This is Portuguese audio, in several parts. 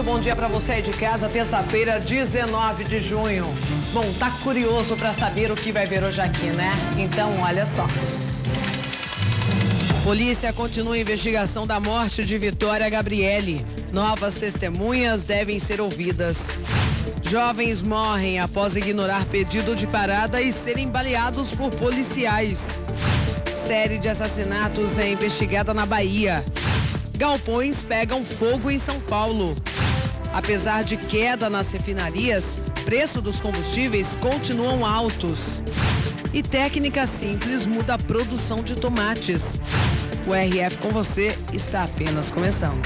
bom dia para você aí de casa, terça-feira, 19 de junho. Bom, tá curioso para saber o que vai ver hoje aqui, né? Então, olha só. Polícia continua a investigação da morte de Vitória Gabriele. Novas testemunhas devem ser ouvidas. Jovens morrem após ignorar pedido de parada e serem baleados por policiais. Série de assassinatos é investigada na Bahia. Galpões pegam fogo em São Paulo. Apesar de queda nas refinarias, preço dos combustíveis continuam altos. E técnica simples muda a produção de tomates. O RF com você está apenas começando.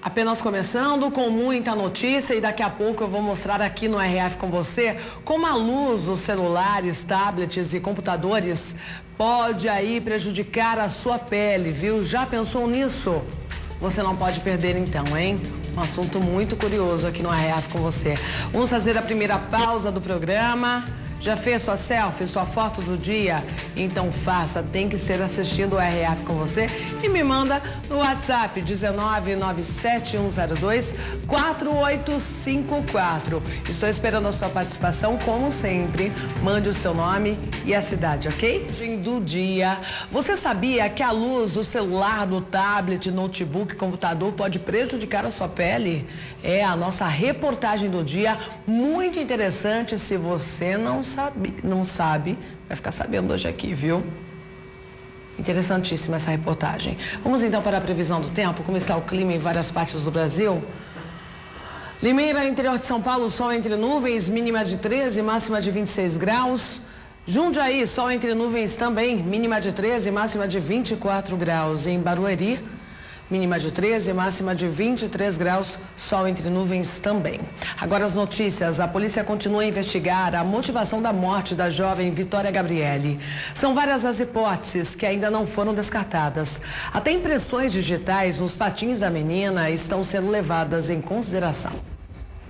Apenas começando com muita notícia e daqui a pouco eu vou mostrar aqui no RF com você como a luz dos celulares, tablets e computadores pode aí prejudicar a sua pele, viu? Já pensou nisso? Você não pode perder então, hein? Um assunto muito curioso aqui no RF com você. Vamos fazer a primeira pausa do programa. Já fez sua selfie, sua foto do dia? Então faça, tem que ser assistindo o RF com você e me manda no WhatsApp 19971024854. Estou esperando a sua participação, como sempre. Mande o seu nome e a cidade, ok? Do dia. Você sabia que a luz do celular, do tablet, notebook, computador pode prejudicar a sua pele? É a nossa reportagem do dia, muito interessante. Se você não sabe, vai ficar sabendo hoje aqui, viu? Interessantíssima essa reportagem. Vamos então para a previsão do tempo, como está o clima em várias partes do Brasil. Limeira, interior de São Paulo, sol entre nuvens, mínima de 13, máxima de 26 graus. Jundiaí, sol entre nuvens também, mínima de 13, máxima de 24 graus. Em Barueri, mínima de 13, máxima de 23 graus, sol entre nuvens também. Agora as notícias. A polícia continua a investigar a motivação da morte da jovem Vitória Gabriele. São várias as hipóteses que ainda não foram descartadas. Até impressões digitais nos patins da menina estão sendo levadas em consideração.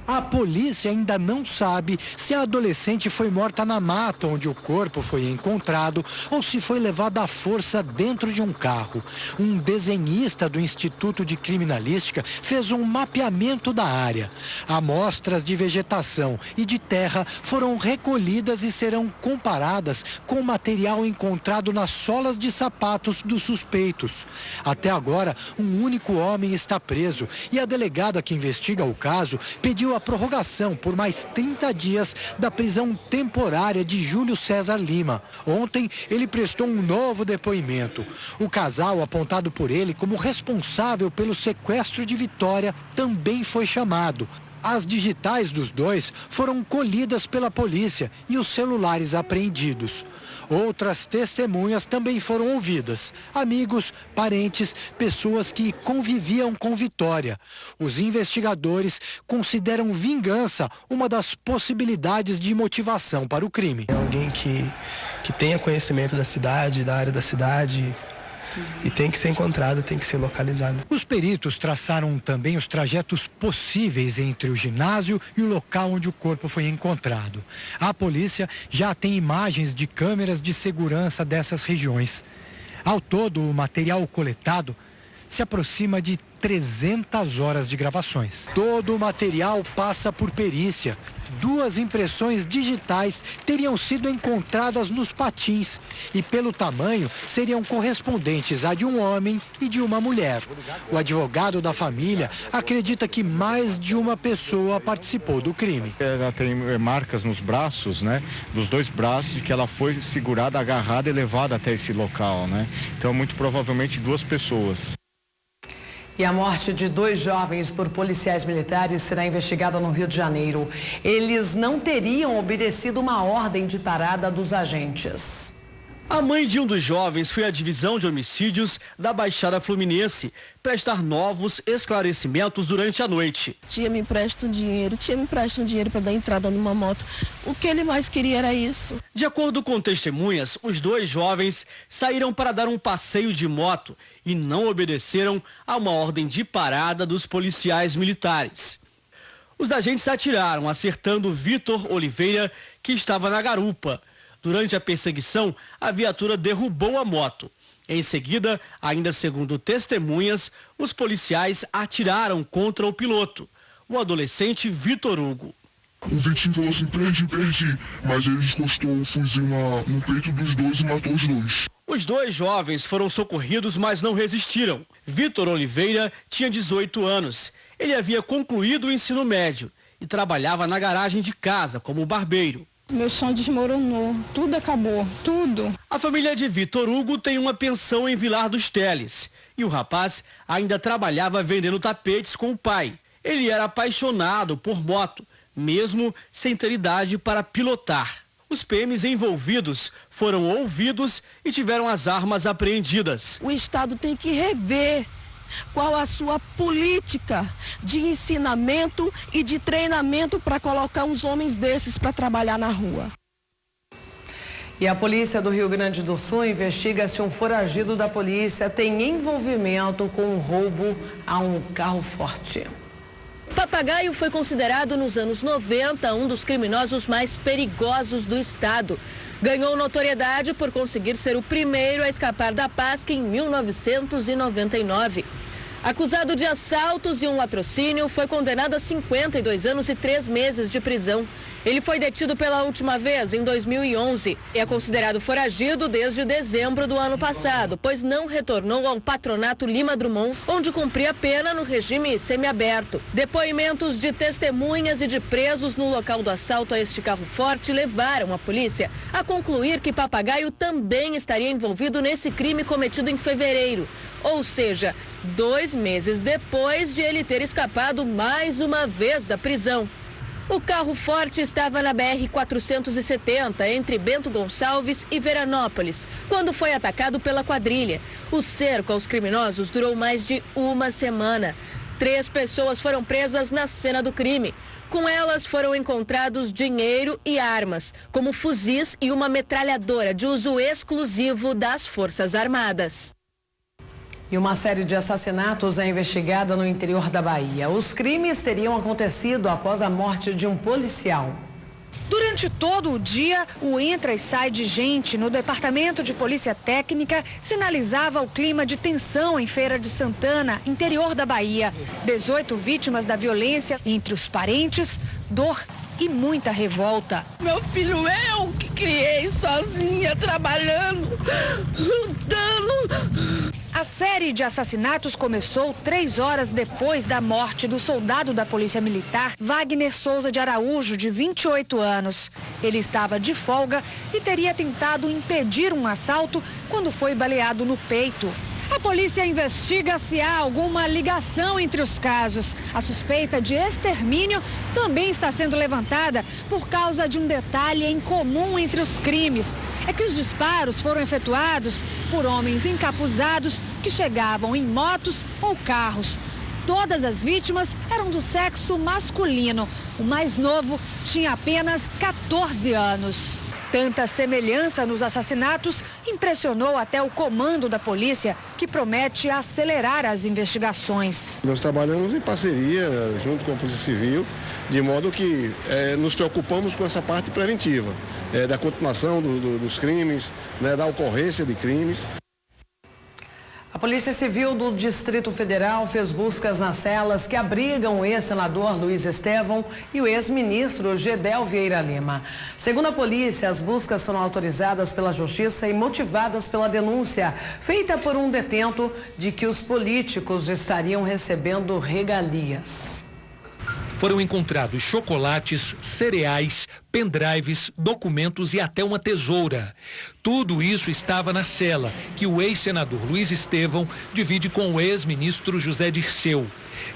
A polícia ainda não sabe se a adolescente foi morta na mata onde o corpo foi encontrado ou se foi levada à força dentro de um carro. Um desenhista do Instituto de Criminalística fez um mapeamento da área. Amostras de vegetação e de terra foram recolhidas e serão comparadas com o material encontrado nas solas de sapatos dos suspeitos. Até agora, um único homem está preso e a delegada que investiga o caso pediu a prorrogação por mais 30 dias da prisão temporária de Júlio César Lima. Ontem, ele prestou um novo depoimento. O casal, apontado por ele como responsável pelo sequestro de Vitória, também foi chamado. As digitais dos dois foram colhidas pela polícia e os celulares apreendidos. Outras testemunhas também foram ouvidas. Amigos, parentes, pessoas que conviviam com Vitória. Os investigadores consideram vingança uma das possibilidades de motivação para o crime. É alguém que tenha conhecimento da cidade, da área da cidade. E tem que ser encontrado, tem que ser localizado. Os peritos traçaram também os trajetos possíveis entre o ginásio e o local onde o corpo foi encontrado. A polícia já tem imagens de câmeras de segurança dessas regiões. Ao todo, o material coletado se aproxima de 300 horas de gravações. Todo o material passa por perícia. 2 impressões digitais teriam sido encontradas nos patins e, pelo tamanho, seriam correspondentes à de um homem e de uma mulher. O advogado da família acredita que mais de uma pessoa participou do crime. Ela tem marcas nos braços, né? Dos 2 braços, de que ela foi segurada, agarrada e levada até esse local, né? Então, muito provavelmente 2 pessoas. E a morte de 2 jovens por policiais militares será investigada no Rio de Janeiro. Eles não teriam obedecido uma ordem de parada dos agentes. A mãe de um dos jovens foi à divisão de homicídios da Baixada Fluminense prestar novos esclarecimentos durante a noite. Tia, me empresta um dinheiro para dar entrada numa moto. O que ele mais queria era isso. De acordo com testemunhas, os 2 jovens saíram para dar um passeio de moto e não obedeceram a uma ordem de parada dos policiais militares. Os agentes atiraram, acertando Vitor Oliveira, que estava na garupa. Durante a perseguição, a viatura derrubou a moto. Em seguida, ainda segundo testemunhas, os policiais atiraram contra o piloto, o adolescente Vitor Hugo. O Vitinho falou assim, perdi, mas ele encostou o fuzil no peito dos dois e matou os dois. Os dois jovens foram socorridos, mas não resistiram. Vitor Oliveira tinha 18 anos. Ele havia concluído o ensino médio e trabalhava na garagem de casa como barbeiro. Meu sonho desmoronou, tudo acabou, tudo. A família de Vitor Hugo tem uma pensão em Vilar dos Teles e o rapaz ainda trabalhava vendendo tapetes com o pai. Ele era apaixonado por moto, mesmo sem ter idade para pilotar. Os PMs envolvidos foram ouvidos e tiveram as armas apreendidas. O Estado tem que rever qual a sua política de ensinamento e de treinamento para colocar uns homens desses para trabalhar na rua. E a polícia do Rio Grande do Sul investiga se um foragido da polícia tem envolvimento com um roubo a um carro forte. Papagaio foi considerado nos anos 90 um dos criminosos mais perigosos do estado. Ganhou notoriedade por conseguir ser o primeiro a escapar da PASC em 1999. Acusado de assaltos e um latrocínio, foi condenado a 52 anos e 3 meses de prisão. Ele foi detido pela última vez em 2011 e é considerado foragido desde dezembro do ano passado, pois não retornou ao patronato Lima Drummond, onde cumpria pena no regime semiaberto. Depoimentos de testemunhas e de presos no local do assalto a este carro forte levaram a polícia a concluir que Papagaio também estaria envolvido nesse crime cometido em fevereiro, ou seja, 2 meses depois de ele ter escapado mais uma vez da prisão. O carro forte estava na BR-470, entre Bento Gonçalves e Veranópolis, quando foi atacado pela quadrilha. O cerco aos criminosos durou mais de uma semana. 3 pessoas foram presas na cena do crime. Com elas foram encontrados dinheiro e armas, como fuzis e uma metralhadora de uso exclusivo das Forças Armadas. E uma série de assassinatos é investigada no interior da Bahia. Os crimes teriam acontecido após a morte de um policial. Durante todo o dia, o entra e sai de gente no Departamento de Polícia Técnica sinalizava o clima de tensão em Feira de Santana, interior da Bahia. 18 vítimas da violência, entre os parentes, dor e muita revolta. Meu filho, eu que criei sozinha, trabalhando, lutando. A série de assassinatos começou 3 horas depois da morte do soldado da Polícia Militar, Wagner Souza de Araújo, de 28 anos. Ele estava de folga e teria tentado impedir um assalto quando foi baleado no peito. A polícia investiga se há alguma ligação entre os casos. A suspeita de extermínio também está sendo levantada por causa de um detalhe em comum entre os crimes. É que os disparos foram efetuados por homens encapuzados que chegavam em motos ou carros. Todas as vítimas eram do sexo masculino. O mais novo tinha apenas 14 anos. Tanta semelhança nos assassinatos impressionou até o comando da polícia, que promete acelerar as investigações. Nós trabalhamos em parceria junto com a Polícia Civil, de modo que nos preocupamos com essa parte preventiva, da continuação dos crimes, da ocorrência de crimes. A Polícia Civil do Distrito Federal fez buscas nas celas que abrigam o ex-senador Luiz Estevão e o ex-ministro Gedel Vieira Lima. Segundo a polícia, as buscas foram autorizadas pela Justiça e motivadas pela denúncia feita por um detento de que os políticos estariam recebendo regalias. Foram encontrados chocolates, cereais, pendrives, documentos e até uma tesoura. Tudo isso estava na cela que o ex-senador Luiz Estevão divide com o ex-ministro José Dirceu.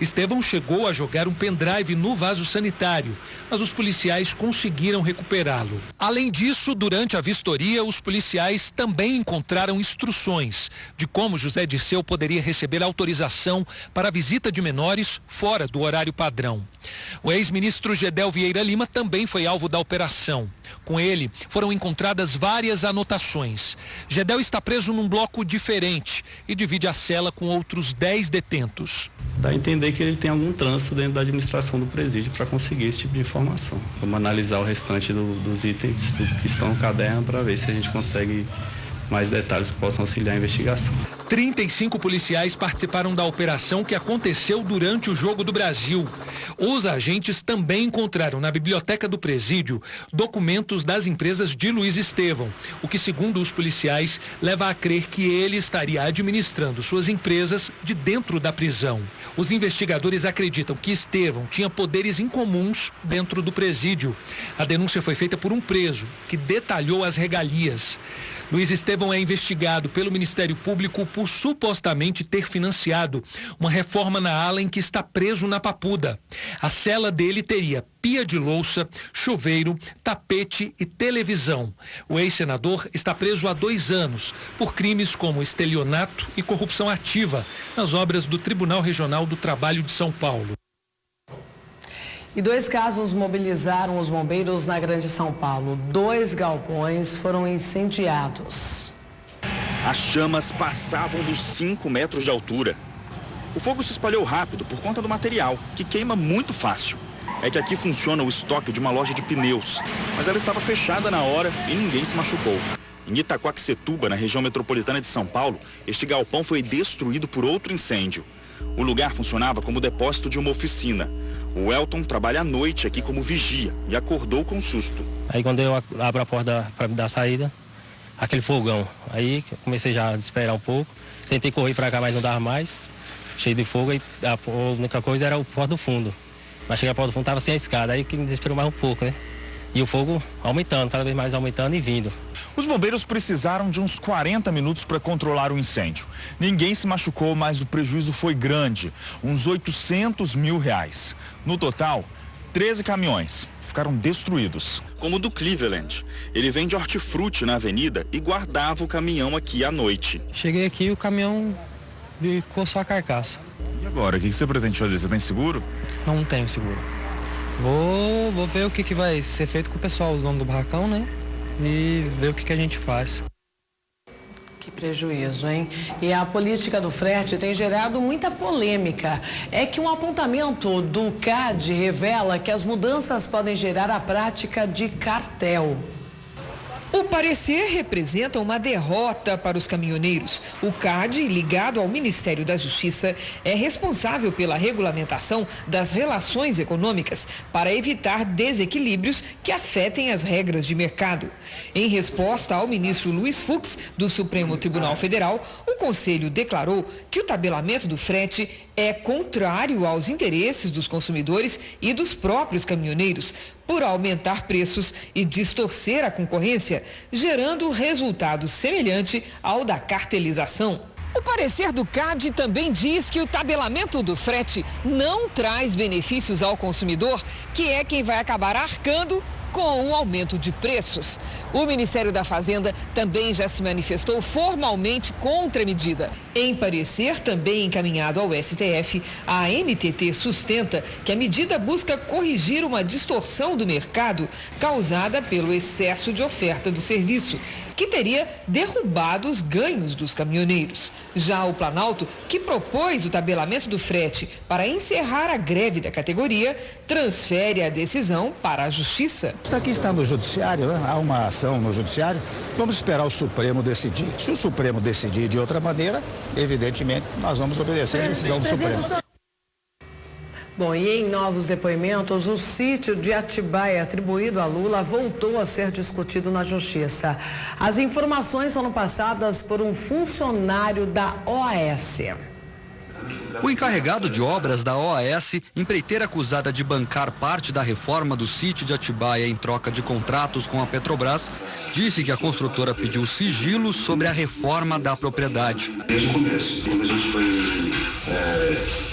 Estevão chegou a jogar um pendrive no vaso sanitário, mas os policiais conseguiram recuperá-lo. Além disso, durante a vistoria, os policiais também encontraram instruções de como José Dirceu poderia receber autorização para a visita de menores fora do horário padrão. O ex-ministro Gedel Vieira Lima também foi alvo da operação. Com ele, foram encontradas várias anotações. Gedel está preso num bloco diferente e divide a cela com outros 10 detentos. Dá a entender que ele tem algum trânsito dentro da administração do presídio para conseguir esse tipo de informação. Vamos analisar o restante dos itens que estão no caderno para ver se a gente consegue mais detalhes que possam auxiliar a investigação. 35 policiais participaram da operação que aconteceu durante o Jogo do Brasil. Os agentes também encontraram na biblioteca do presídio documentos das empresas de Luiz Estevão, o que, segundo os policiais, leva a crer que ele estaria administrando suas empresas de dentro da prisão. Os investigadores acreditam que Estevão tinha poderes incomuns dentro do presídio. A denúncia foi feita por um preso, que detalhou as regalias. Luiz Estevão é investigado pelo Ministério Público por supostamente ter financiado uma reforma na ala em que está preso na Papuda. A cela dele teria pia de louça, chuveiro, tapete e televisão. O ex-senador está preso há 2 anos por crimes como estelionato e corrupção ativa nas obras do Tribunal Regional do Trabalho de São Paulo. E 2 casos mobilizaram os bombeiros na Grande São Paulo. 2 galpões foram incendiados. As chamas passavam dos 5 metros de altura. O fogo se espalhou rápido por conta do material, que queima muito fácil. É que aqui funciona o estoque de uma loja de pneus, mas ela estava fechada na hora e ninguém se machucou. Em Itaquaquecetuba, na região metropolitana de São Paulo, este galpão foi destruído por outro incêndio. O lugar funcionava como depósito de uma oficina. O Elton trabalha à noite aqui como vigia e acordou com susto. Aí quando eu abro a porta para me dar saída, aquele fogão. Aí comecei já a desesperar um pouco. Tentei correr para cá, mas não dava mais. Cheio de fogo, e a única coisa era o porta do fundo. Mas cheguei a porta do fundo, estava sem a escada, aí que me desesperou mais um pouco, né? E o fogo aumentando, cada vez mais aumentando e vindo. Os bombeiros precisaram de uns 40 minutos para controlar o incêndio. Ninguém se machucou, mas o prejuízo foi grande, uns R$800 mil. No total, 13 caminhões ficaram destruídos. Como o do Cleveland. Ele vende hortifruti na avenida e guardava o caminhão aqui à noite. Cheguei aqui e o caminhão ficou só a carcaça. E agora, o que você pretende fazer? Você tem seguro? Não tenho seguro. Vou ver o que vai ser feito com o pessoal, o dono do barracão, né? E ver o que a gente faz. Que prejuízo, hein? E a política do frete tem gerado muita polêmica. É que um apontamento do CAD revela que as mudanças podem gerar a prática de cartel. O parecer representa uma derrota para os caminhoneiros. O CAD, ligado ao Ministério da Justiça, é responsável pela regulamentação das relações econômicas para evitar desequilíbrios que afetem as regras de mercado. Em resposta ao ministro Luiz Fux, do Supremo Tribunal Federal, o Conselho declarou que o tabelamento do frete é contrário aos interesses dos consumidores e dos próprios caminhoneiros, por aumentar preços e distorcer a concorrência, gerando resultado semelhante ao da cartelização. O parecer do CAD também diz que o tabelamento do frete não traz benefícios ao consumidor, que é quem vai acabar arcando com o aumento de preços. O Ministério da Fazenda também já se manifestou formalmente contra a medida. Em parecer também encaminhado ao STF, a NTT sustenta que a medida busca corrigir uma distorção do mercado causada pelo excesso de oferta do serviço, que teria derrubado os ganhos dos caminhoneiros. Já o Planalto, que propôs o tabelamento do frete para encerrar a greve da categoria, transfere a decisão para a Justiça. Isso aqui está no Judiciário, né? Há uma ação no Judiciário. Vamos esperar o Supremo decidir. Se o Supremo decidir de outra maneira, evidentemente, nós vamos obedecer a decisão do Supremo. Bom, e em novos depoimentos, o sítio de Atibaia atribuído a Lula voltou a ser discutido na Justiça. As informações foram passadas por um funcionário da OAS. O encarregado de obras da OAS, empreiteira acusada de bancar parte da reforma do sítio de Atibaia em troca de contratos com a Petrobras, disse que a construtora pediu sigilo sobre a reforma da propriedade. Desde o começo, quando a gente foi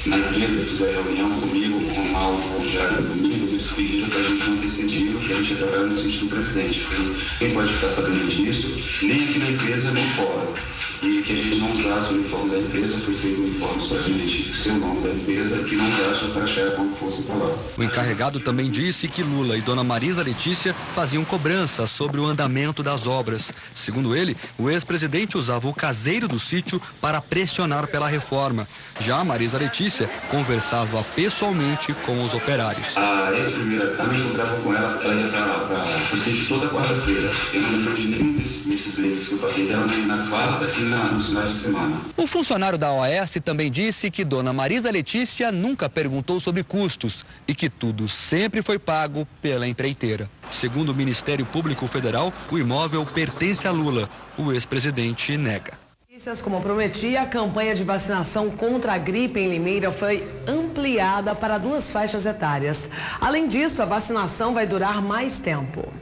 na mesa, fizeram reunião comigo, com o Mauro, já comigo, eles pediram para a gente não ter sentido, que a gente trabalha no sítio do presidente. Quem pode ficar sabendo disso, nem aqui na empresa, nem fora. e que a gente não usasse o uniforme da empresa, foi feito um uniforme só de seu nome da empresa, que não usasse o crachá quando fosse para lá. O encarregado também disse que Lula e Dona Marisa Letícia faziam cobrança sobre o andamento das obras. Segundo ele, o ex-presidente usava o caseiro do sítio para pressionar pela reforma. Já Marisa Letícia conversava pessoalmente com os operários. A ex-primeira, quando eu encontrava com ela ia para o sítio toda quarta-feira. Eu não lembro de nenhum desses meses que eu passei dela na quarta e nos finais de semana. O funcionário da OAS também disse que Dona Marisa Letícia nunca perguntou sobre custos e que tudo sempre foi pago pela empreiteira. Segundo o Ministério Público Federal, o imóvel pertence a Lula. O ex-presidente nega. Como prometia, a campanha de vacinação contra a gripe em Limeira foi ampliada para 2 faixas etárias. Além disso, a vacinação vai durar mais tempo.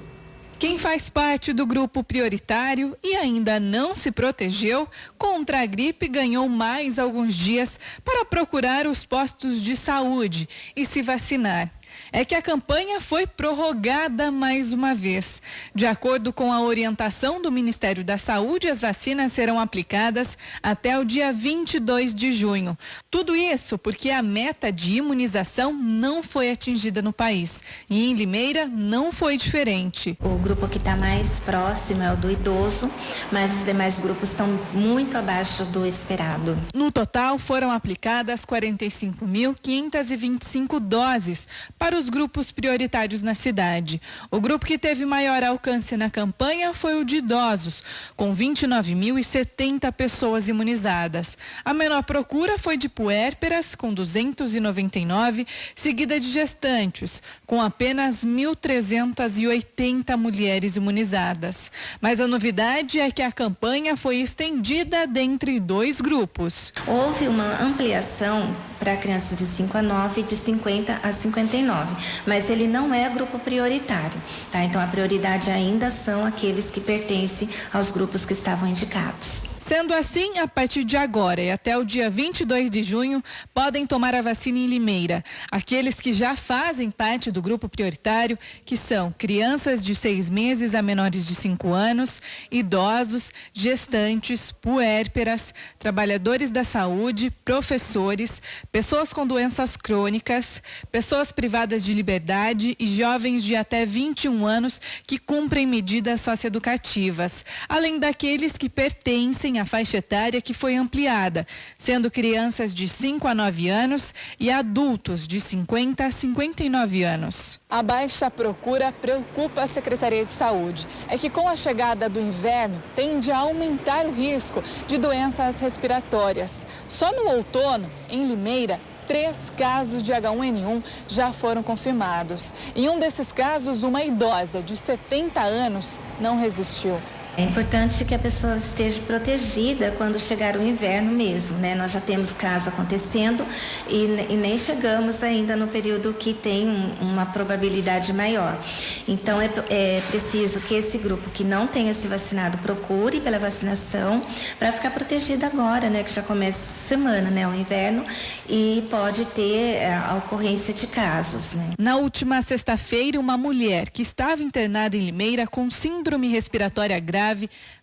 Quem faz parte do grupo prioritário e ainda não se protegeu contra a gripe ganhou mais alguns dias para procurar os postos de saúde e se vacinar. É que a campanha foi prorrogada mais uma vez. De acordo com a orientação do Ministério da Saúde, as vacinas serão aplicadas até o dia 22 de junho. Tudo isso porque a meta de imunização não foi atingida no país. E em Limeira não foi diferente. O grupo que está mais próximo é o do idoso, mas os demais grupos estão muito abaixo do esperado. No total, foram aplicadas 45.525 doses para os grupos prioritários na cidade. O grupo que teve maior alcance na campanha foi o de idosos, com 29.070 pessoas imunizadas. A menor procura foi de puérperas, com 299, seguida de gestantes, com apenas 1.380 mulheres imunizadas. Mas a novidade é que a campanha foi estendida dentre 2 grupos. Houve uma ampliação para crianças de 5 a 9 e de 50 a 59, mas ele não é grupo prioritário, tá? Então a prioridade ainda são aqueles que pertencem aos grupos que estavam indicados. Sendo assim, a partir de agora e até o dia 22 de junho, podem tomar a vacina em Limeira. Aqueles que já fazem parte do grupo prioritário, que são crianças de 6 meses a menores de 5 anos, idosos, gestantes, puérperas, trabalhadores da saúde, professores, pessoas com doenças crônicas, pessoas privadas de liberdade e jovens de até 21 anos que cumprem medidas socioeducativas, além daqueles que pertencem à faixa etária que foi ampliada, sendo crianças de 5 a 9 anos e adultos de 50 a 59 anos. A baixa procura preocupa a Secretaria de Saúde. É que com a chegada do inverno tende a aumentar o risco de doenças respiratórias. Só no outono, em Limeira, 3 casos de H1N1 já foram confirmados. Em um desses casos, uma idosa de 70 anos não resistiu. É importante que a pessoa esteja protegida quando chegar o inverno mesmo, né? Nós já temos casos acontecendo e nem chegamos ainda no período que tem uma probabilidade maior. Então é preciso que esse grupo que não tenha se vacinado procure pela vacinação para ficar protegido agora, né? Que já começa essa semana, né? O inverno e pode ter a ocorrência de casos, né? Na última sexta-feira, uma mulher que estava internada em Limeira com síndrome respiratória grave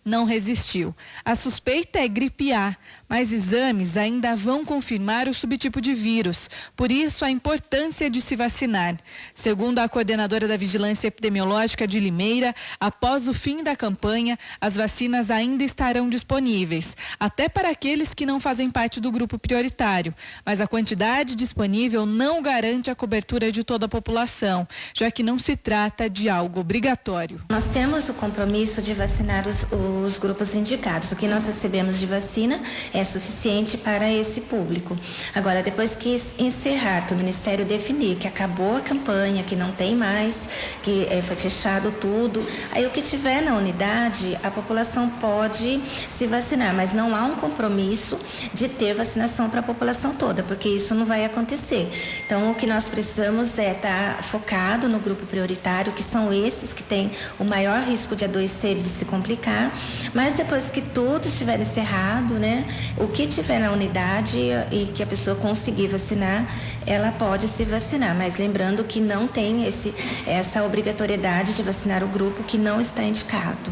não resistiu. A suspeita é gripe A, mas exames ainda vão confirmar o subtipo de vírus. Por isso, a importância de se vacinar. Segundo a coordenadora da Vigilância Epidemiológica de Limeira, após o fim da campanha, as vacinas ainda estarão disponíveis, até para aqueles que não fazem parte do grupo prioritário. Mas a quantidade disponível não garante a cobertura de toda a população, já que não se trata de algo obrigatório. Nós temos o compromisso de vacinar os grupos indicados. O que nós recebemos de vacina é suficiente para esse público. Agora, depois que encerrar, que o Ministério definir que acabou a campanha, que não tem mais, que foi fechado tudo, aí o que tiver na unidade, a população pode se vacinar, mas não há um compromisso de ter vacinação para a população toda, porque isso não vai acontecer. Então, o que nós precisamos é estar focado no grupo prioritário, que são esses que têm o maior risco de adoecer e de se complicar, mas depois que tudo estiver encerrado, né, o que tiver na unidade e que a pessoa conseguir vacinar, ela pode se vacinar, mas lembrando que não tem essa obrigatoriedade de vacinar o grupo que não está indicado.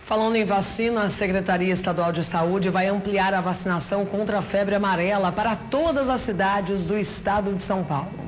Falando em vacina, a Secretaria Estadual de Saúde vai ampliar a vacinação contra a febre amarela para todas as cidades do estado de São Paulo.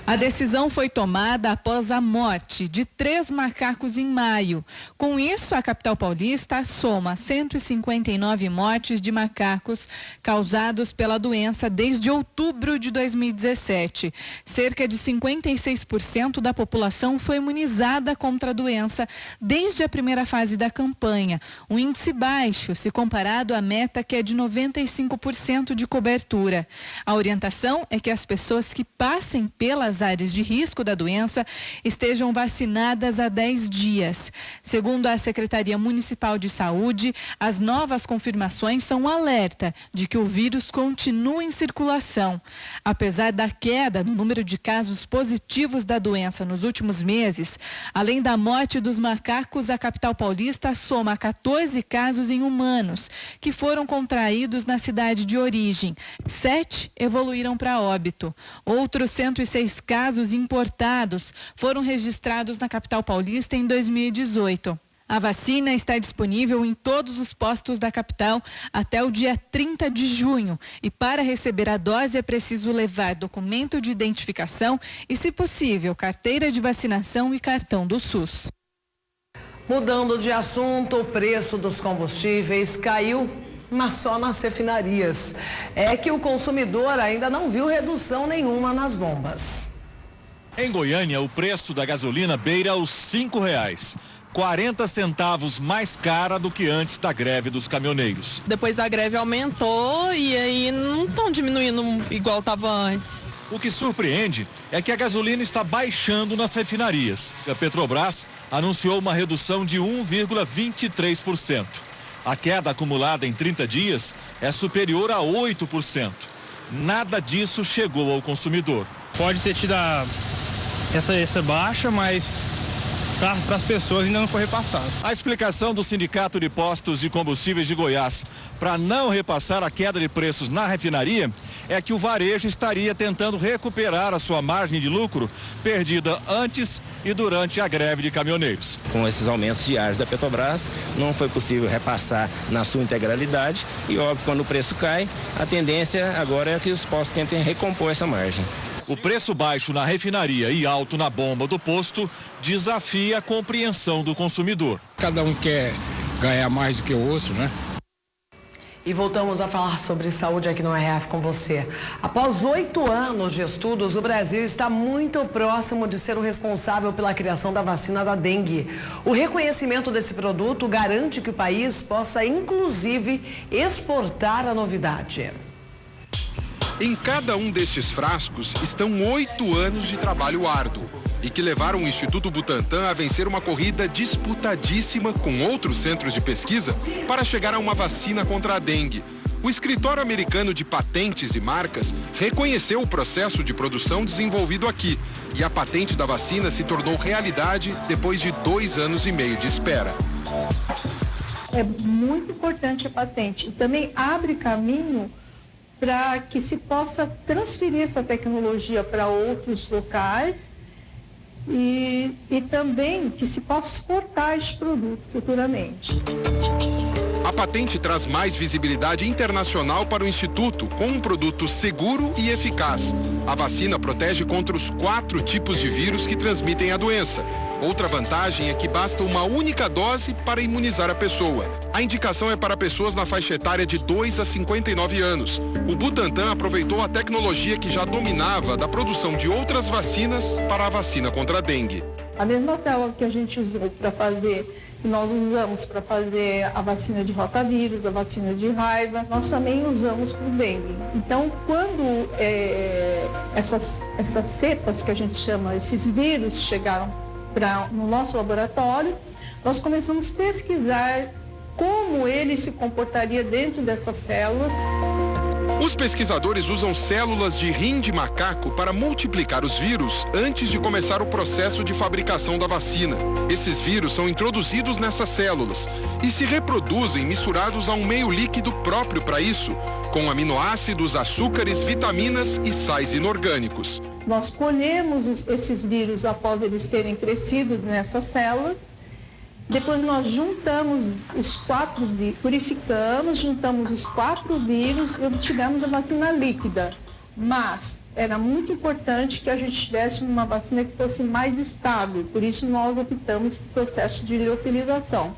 A decisão foi tomada após a morte de 3 macacos em maio. Com isso, a capital paulista soma 159 mortes de macacos causados pela doença desde outubro de 2017. Cerca de 56% da população foi imunizada contra a doença desde a primeira fase da campanha. Um índice baixo se comparado à meta, que é de 95% de cobertura. A orientação é que as pessoas que passem pelas áreas de risco da doença estejam vacinadas há 10 dias. Segundo a Secretaria Municipal de Saúde, as novas confirmações são um alerta de que o vírus continua em circulação. Apesar da queda no número de casos positivos da doença nos últimos meses, além da morte dos macacos, a capital paulista soma 14 casos em humanos que foram contraídos na cidade de origem. 7 evoluíram para óbito. Outros 106 casos importados foram registrados na capital paulista em 2018. A vacina está disponível em todos os postos da capital até o dia 30 de junho. E para receber a dose é preciso levar documento de identificação e, se possível, carteira de vacinação e cartão do SUS. Mudando de assunto, o preço dos combustíveis caiu, mas só nas refinarias. É que o consumidor ainda não viu redução nenhuma nas bombas. Em Goiânia, o preço da gasolina beira os R$5, 40 centavos mais cara do que antes da greve dos caminhoneiros. Depois da greve aumentou e aí não estão diminuindo igual estava antes. O que surpreende é que a gasolina está baixando nas refinarias. A Petrobras anunciou uma redução de 1,23%. A queda acumulada em 30 dias é superior a 8%. Nada disso chegou ao consumidor. Pode ter tido essa baixa, mas para as pessoas ainda não foi repassado. A explicação do Sindicato de Postos de Combustíveis de Goiás para não repassar a queda de preços na refinaria é que o varejo estaria tentando recuperar a sua margem de lucro perdida antes e durante a greve de caminhoneiros. Com esses aumentos diários da Petrobras, não foi possível repassar na sua integralidade e, óbvio, quando o preço cai, a tendência agora é que os postos tentem recompor essa margem. O preço baixo na refinaria e alto na bomba do posto desafia a compreensão do consumidor. Cada um quer ganhar mais do que o outro, né? E voltamos a falar sobre saúde aqui no RF com você. Após 8 anos de estudos, o Brasil está muito próximo de ser o responsável pela criação da vacina da dengue. O reconhecimento desse produto garante que o país possa, inclusive, exportar a novidade. Em cada um destes frascos estão 8 anos de trabalho árduo e que levaram o Instituto Butantan a vencer uma corrida disputadíssima com outros centros de pesquisa para chegar a uma vacina contra a dengue. O escritório americano de patentes e marcas reconheceu o processo de produção desenvolvido aqui e a patente da vacina se tornou realidade depois de 2 anos e meio de espera. É muito importante a patente e também abre caminho para que se possa transferir essa tecnologia para outros locais e também que se possa exportar esse produto futuramente. A patente traz mais visibilidade internacional para o Instituto, com um produto seguro e eficaz. A vacina protege contra os 4 tipos de vírus que transmitem a doença. Outra vantagem é que basta uma única dose para imunizar a pessoa. A indicação é para pessoas na faixa etária de 2 a 59 anos. O Butantan aproveitou a tecnologia que já dominava da produção de outras vacinas para a vacina contra a dengue. A mesma célula que a gente usou para fazer, que nós usamos para fazer a vacina de rotavírus, a vacina de raiva, nós também usamos para o dengue. Então, quando essas cepas que a gente chama, esses vírus chegaram no nosso laboratório, nós começamos a pesquisar como ele se comportaria dentro dessas células. Os pesquisadores usam células de rim de macaco para multiplicar os vírus antes de começar o processo de fabricação da vacina. Esses vírus são introduzidos nessas células e se reproduzem misturados a um meio líquido próprio para isso, com aminoácidos, açúcares, vitaminas e sais inorgânicos. Nós colhemos esses vírus após eles terem crescido nessas células Depois nós juntamos os 4 vírus, purificamos, juntamos os 4 vírus e obtivemos a vacina líquida. Mas era muito importante que a gente tivesse uma vacina que fosse mais estável, por isso nós optamos pelo processo de liofilização.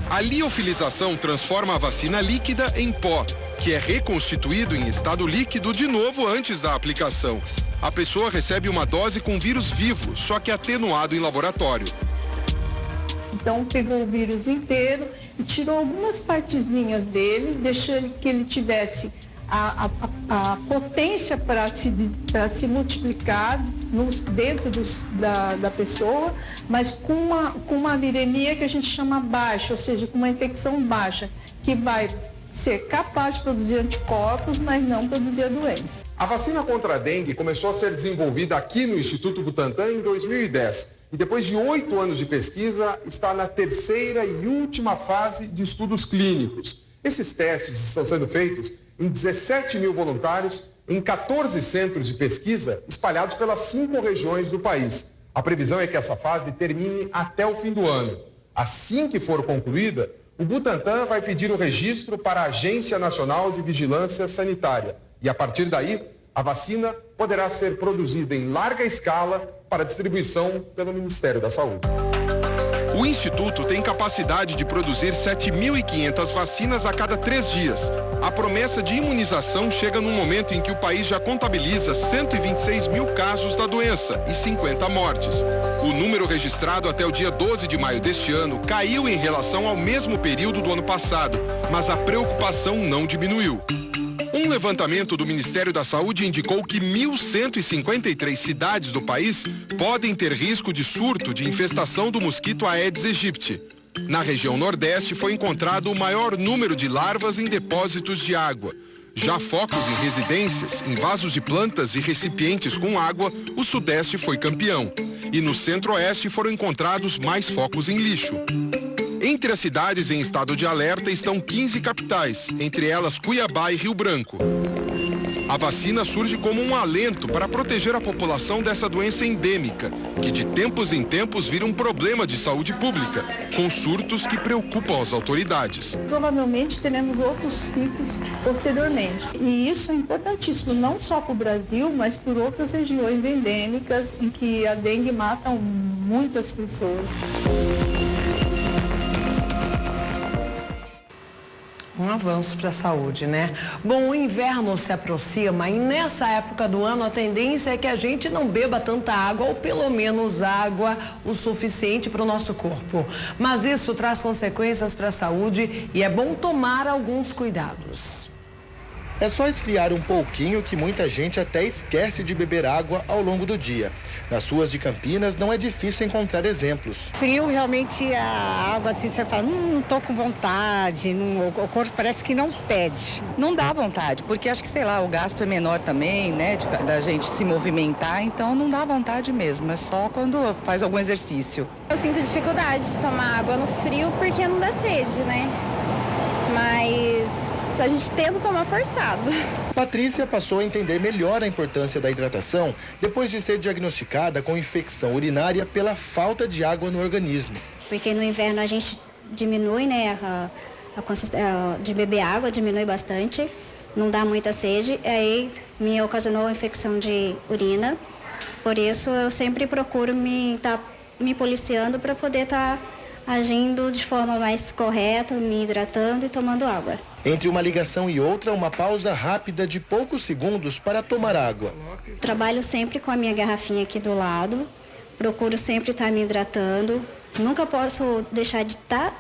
A liofilização transforma a vacina líquida em pó, que é reconstituído em estado líquido de novo antes da aplicação. A pessoa recebe uma dose com vírus vivo, só que atenuado em laboratório. Então pegou o vírus inteiro e tirou algumas partezinhas dele, deixou que ele tivesse a potência para se multiplicar dentro da pessoa, mas com uma viremia que a gente chama baixa, ou seja, com uma infecção baixa, que vai ser capaz de produzir anticorpos, mas não produzir a doença. A vacina contra a dengue começou a ser desenvolvida aqui no Instituto Butantan em 2010 e depois de 8 anos de pesquisa está na 3ª e última fase de estudos clínicos. Esses testes estão sendo feitos em 17 mil voluntários em 14 centros de pesquisa espalhados pelas 5 regiões do país. A previsão é que essa fase termine até o fim do ano. Assim que for concluída, o Butantan vai pedir o registro para a Agência Nacional de Vigilância Sanitária. E a partir daí, a vacina poderá ser produzida em larga escala para distribuição pelo Ministério da Saúde. O Instituto tem capacidade de produzir 7.500 vacinas a cada 3 dias. A promessa de imunização chega num momento em que o país já contabiliza 126 mil casos da doença e 50 mortes. O número registrado até o dia 12 de maio deste ano caiu em relação ao mesmo período do ano passado, mas a preocupação não diminuiu. Um levantamento do Ministério da Saúde indicou que 1.153 cidades do país podem ter risco de surto de infestação do mosquito Aedes aegypti. Na região Nordeste foi encontrado o maior número de larvas em depósitos de água. Já focos em residências, em vasos de plantas e recipientes com água, o Sudeste foi campeão. E no Centro-Oeste foram encontrados mais focos em lixo. Entre as cidades em estado de alerta estão 15 capitais, entre elas Cuiabá e Rio Branco. A vacina surge como um alento para proteger a população dessa doença endêmica, que de tempos em tempos vira um problema de saúde pública, com surtos que preocupam as autoridades. Provavelmente teremos outros picos posteriormente. E isso é importantíssimo, não só para o Brasil, mas por outras regiões endêmicas em que a dengue mata muitas pessoas. Um avanço para a saúde, né? Bom, o inverno se aproxima e nessa época do ano a tendência é que a gente não beba tanta água ou pelo menos água o suficiente para o nosso corpo. Mas isso traz consequências para a saúde e é bom tomar alguns cuidados. É só esfriar um pouquinho que muita gente até esquece de beber água ao longo do dia. Nas ruas de Campinas não é difícil encontrar exemplos. Frio, realmente, a água assim, você fala, não tô com vontade, o corpo parece que não pede. Não dá vontade, porque acho que, sei lá, o gasto é menor também, né, da gente se movimentar, então não dá vontade mesmo, é só quando faz algum exercício. Eu sinto dificuldade de tomar água no frio porque não dá sede, né, mas a gente tenta tomar forçado. Patrícia passou a entender melhor a importância da hidratação depois de ser diagnosticada com infecção urinária pela falta de água no organismo. Porque no inverno a gente diminui, né, a consistência de beber água, diminui bastante, não dá muita sede, aí me ocasionou infecção de urina. Por isso eu sempre procuro me policiando para poder estar agindo de forma mais correta, me hidratando e tomando água. Entre uma ligação e outra, uma pausa rápida de poucos segundos para tomar água. Trabalho sempre com a minha garrafinha aqui do lado, procuro sempre estar me hidratando. Nunca posso deixar de estar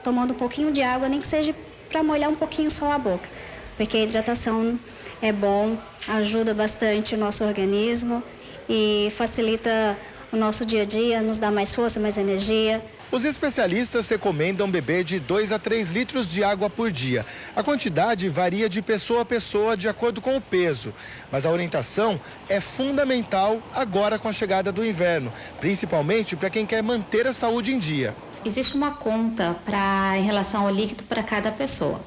tomando um pouquinho de água, nem que seja para molhar um pouquinho só a boca. Porque a hidratação é bom, ajuda bastante o nosso organismo e facilita o nosso dia a dia, nos dá mais força, mais energia. Os especialistas recomendam beber de 2 a 3 litros de água por dia. A quantidade varia de pessoa a pessoa de acordo com o peso, mas a orientação é fundamental agora com a chegada do inverno, principalmente para quem quer manter a saúde em dia. Existe uma conta em relação ao líquido para cada pessoa.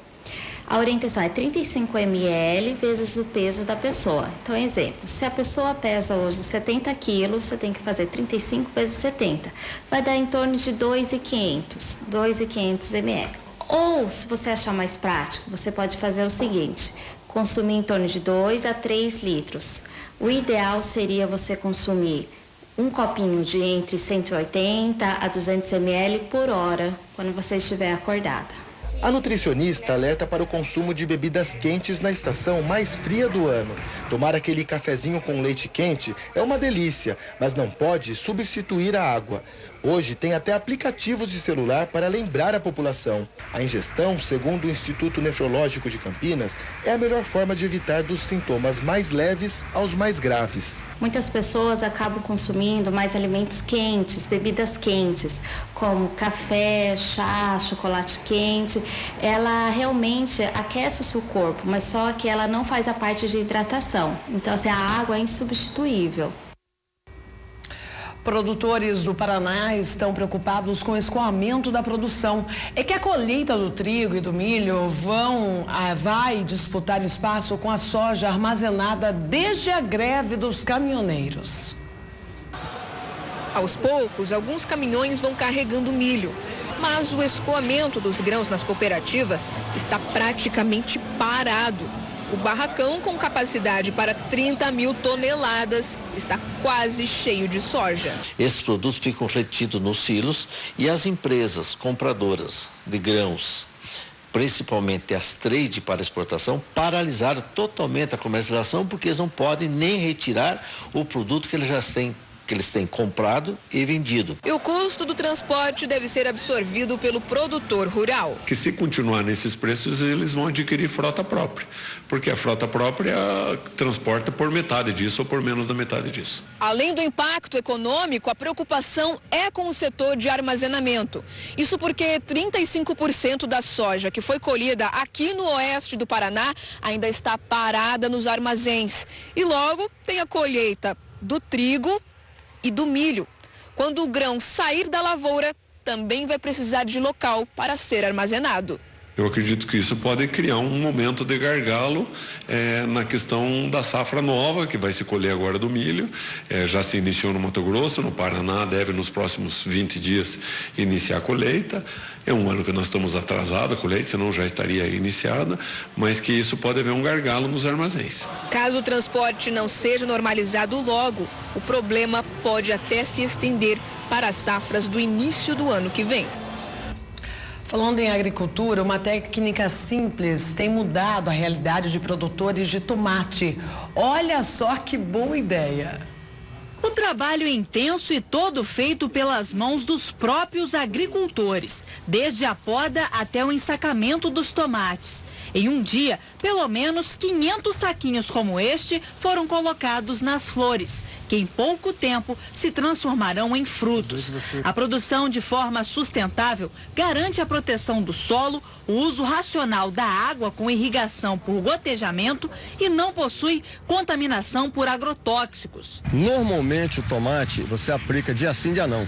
A orientação é 35 ml vezes o peso da pessoa. Então, exemplo, se a pessoa pesa hoje 70 quilos, você tem que fazer 35 vezes 70. Vai dar em torno de 2.500 ml. Ou, se você achar mais prático, você pode fazer o seguinte, consumir em torno de 2 a 3 litros. O ideal seria você consumir um copinho de entre 180 a 200 ml por hora, quando você estiver acordada. A nutricionista alerta para o consumo de bebidas quentes na estação mais fria do ano. Tomar aquele cafezinho com leite quente é uma delícia, mas não pode substituir a água. Hoje tem até aplicativos de celular para lembrar a população. A ingestão, segundo o Instituto Nefrológico de Campinas, é a melhor forma de evitar dos sintomas mais leves aos mais graves. Muitas pessoas acabam consumindo mais alimentos quentes, bebidas quentes, como café, chá, chocolate quente. Ela realmente aquece o seu corpo, mas só que ela não faz a parte de hidratação. Então, assim, a água é insubstituível. Produtores do Paraná estão preocupados com o escoamento da produção. É que a colheita do trigo e do milho vai disputar espaço com a soja armazenada desde a greve dos caminhoneiros. Aos poucos, alguns caminhões vão carregando milho, mas o escoamento dos grãos nas cooperativas está praticamente parado. O barracão, com capacidade para 30 mil toneladas, está quase cheio de soja. Esses produtos ficam retidos nos silos e as empresas compradoras de grãos, principalmente as trade para exportação, paralisaram totalmente a comercialização porque eles não podem nem retirar o produto que eles têm comprado e vendido. E o custo do transporte deve ser absorvido pelo produtor rural. Que se continuar nesses preços, eles vão adquirir frota própria, porque a frota própria transporta por metade disso ou por menos da metade disso. Além do impacto econômico, a preocupação é com o setor de armazenamento. Isso porque 35% da soja que foi colhida aqui no oeste do Paraná ainda está parada nos armazéns. E logo tem a colheita do trigo e do milho. Quando o grão sair da lavoura, também vai precisar de local para ser armazenado. Eu acredito que isso pode criar um momento de gargalo na questão da safra nova, que vai se colher agora do milho. Já se iniciou no Mato Grosso, no Paraná deve nos próximos 20 dias iniciar a colheita. É um ano que nós estamos atrasados a colheita, senão já estaria iniciada, mas que isso pode haver um gargalo nos armazéns. Caso o transporte não seja normalizado logo, o problema pode até se estender para as safras do início do ano que vem. Falando em agricultura, uma técnica simples tem mudado a realidade de produtores de tomate. Olha só que boa ideia! O trabalho é intenso e todo feito pelas mãos dos próprios agricultores, desde a poda até o ensacamento dos tomates. Em um dia, pelo menos 500 saquinhos como este foram colocados nas flores, que em pouco tempo se transformarão em frutos. A produção de forma sustentável garante a proteção do solo, o uso racional da água com irrigação por gotejamento e não possui contaminação por agrotóxicos. Normalmente o tomate você aplica dia sim, dia não.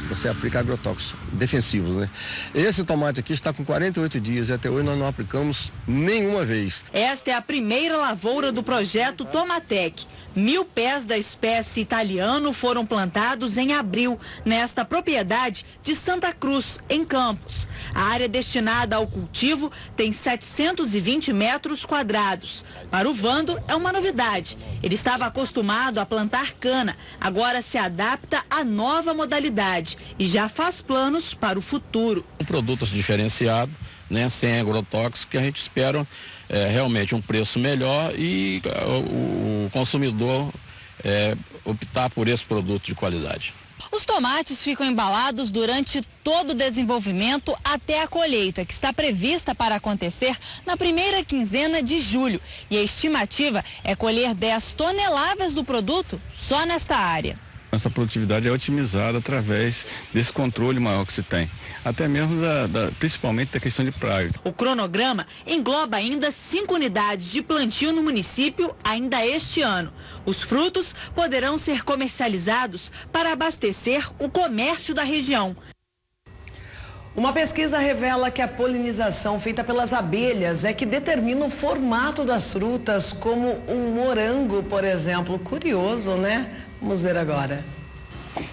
Você aplica agrotóxicos defensivos, né? Esse tomate aqui está com 48 dias e até hoje nós não aplicamos nenhuma vez. Esta é a primeira lavoura do projeto Tomatec. 1000 pés da espécie italiano foram plantados em abril, nesta propriedade de Santa Cruz, em Campos. A área destinada ao cultivo tem 720 metros quadrados. Para o Vando, é uma novidade. Ele estava acostumado a plantar cana, agora se adapta à nova modalidade e já faz planos para o futuro. Um produto diferenciado, né, sem agrotóxico, que a gente espera realmente um preço melhor e o consumidor optar por esse produto de qualidade. Os tomates ficam embalados durante todo o desenvolvimento até a colheita, que está prevista para acontecer na primeira quinzena de julho. E a estimativa é colher 10 toneladas do produto só nesta área. Essa produtividade é otimizada através desse controle maior que se tem, até mesmo principalmente da questão de praga. O cronograma engloba ainda 5 unidades de plantio no município ainda este ano. Os frutos poderão ser comercializados para abastecer o comércio da região. Uma pesquisa revela que a polinização feita pelas abelhas é que determina o formato das frutas, como um morango, por exemplo. Curioso, né? Vamos ver agora.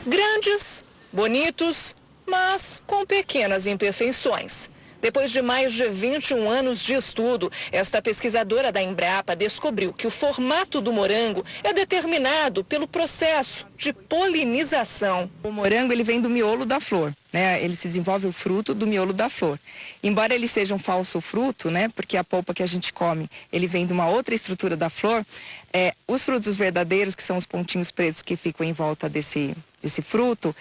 Grandes, bonitos, mas com pequenas imperfeições. Depois de mais de 21 anos de estudo, esta pesquisadora da Embrapa descobriu que o formato do morango é determinado pelo processo de polinização. O morango ele vem do miolo da flor, né? Ele se desenvolve o fruto do miolo da flor. Embora ele seja um falso fruto, né? Porque a polpa que a gente come, ele vem de uma outra estrutura da flor. Os frutos verdadeiros, que são os pontinhos pretos que ficam em volta desse fruto,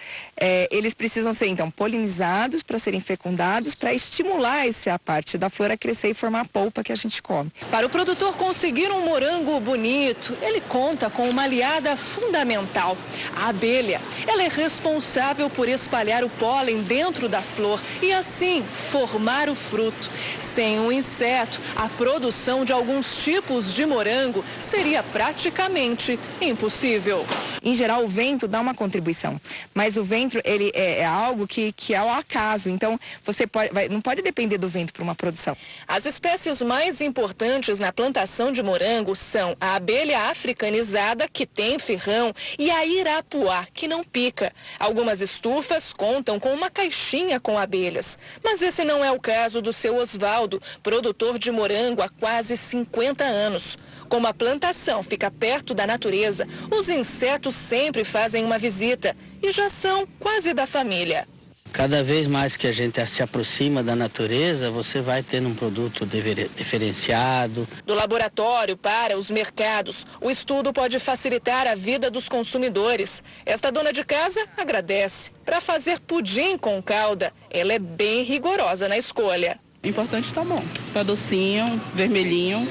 eles precisam ser, então, polinizados para serem fecundados, para estimular essa parte da flor a crescer e formar a polpa que a gente come. Para o produtor conseguir um morango bonito, ele conta com uma aliada fundamental, a abelha. Ela é responsável por espalhar o pólen dentro da flor e, assim, formar o fruto. Sem um inseto, a produção de alguns tipos de morango seria praticamente impossível. Em geral, o vento dá uma contribuição, mas o vento ele é algo que é ao acaso, então você não pode depender do vento para uma produção. As espécies mais importantes na plantação de morango são a abelha africanizada, que tem ferrão, e a irapuá, que não pica. Algumas estufas contam com uma caixinha com abelhas, mas esse não é o caso do seu Osvaldo, produtor de morango há quase 50 anos. Como a plantação fica perto da natureza, os insetos sempre fazem uma visita e já são quase da família. Cada vez mais que a gente se aproxima da natureza, você vai tendo um produto diferenciado. Do laboratório para os mercados, o estudo pode facilitar a vida dos consumidores. Esta dona de casa agradece. Para fazer pudim com calda, ela é bem rigorosa na escolha. O importante está bom. Tá docinho, vermelhinho.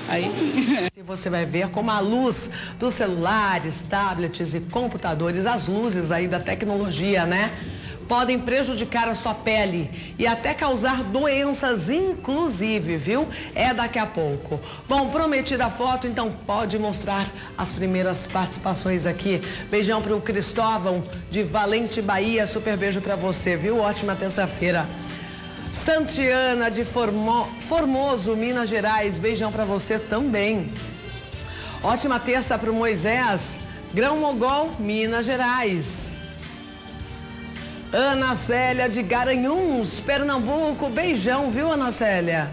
Aí sim. Você vai ver como a luz dos celulares, tablets e computadores, as luzes aí da tecnologia, né? Podem prejudicar a sua pele e até causar doenças, inclusive, viu? É daqui a pouco. Bom, prometida a foto, então pode mostrar as primeiras participações aqui. Beijão pro Cristóvão, de Valente, Bahia. Super beijo pra você, viu? Ótima terça-feira. Santiana, de Formoso, Minas Gerais. Beijão pra você também. Ótima terça pro Moisés, Grão Mogol, Minas Gerais. Ana Célia, de Garanhuns, Pernambuco. Beijão, viu, Ana Célia?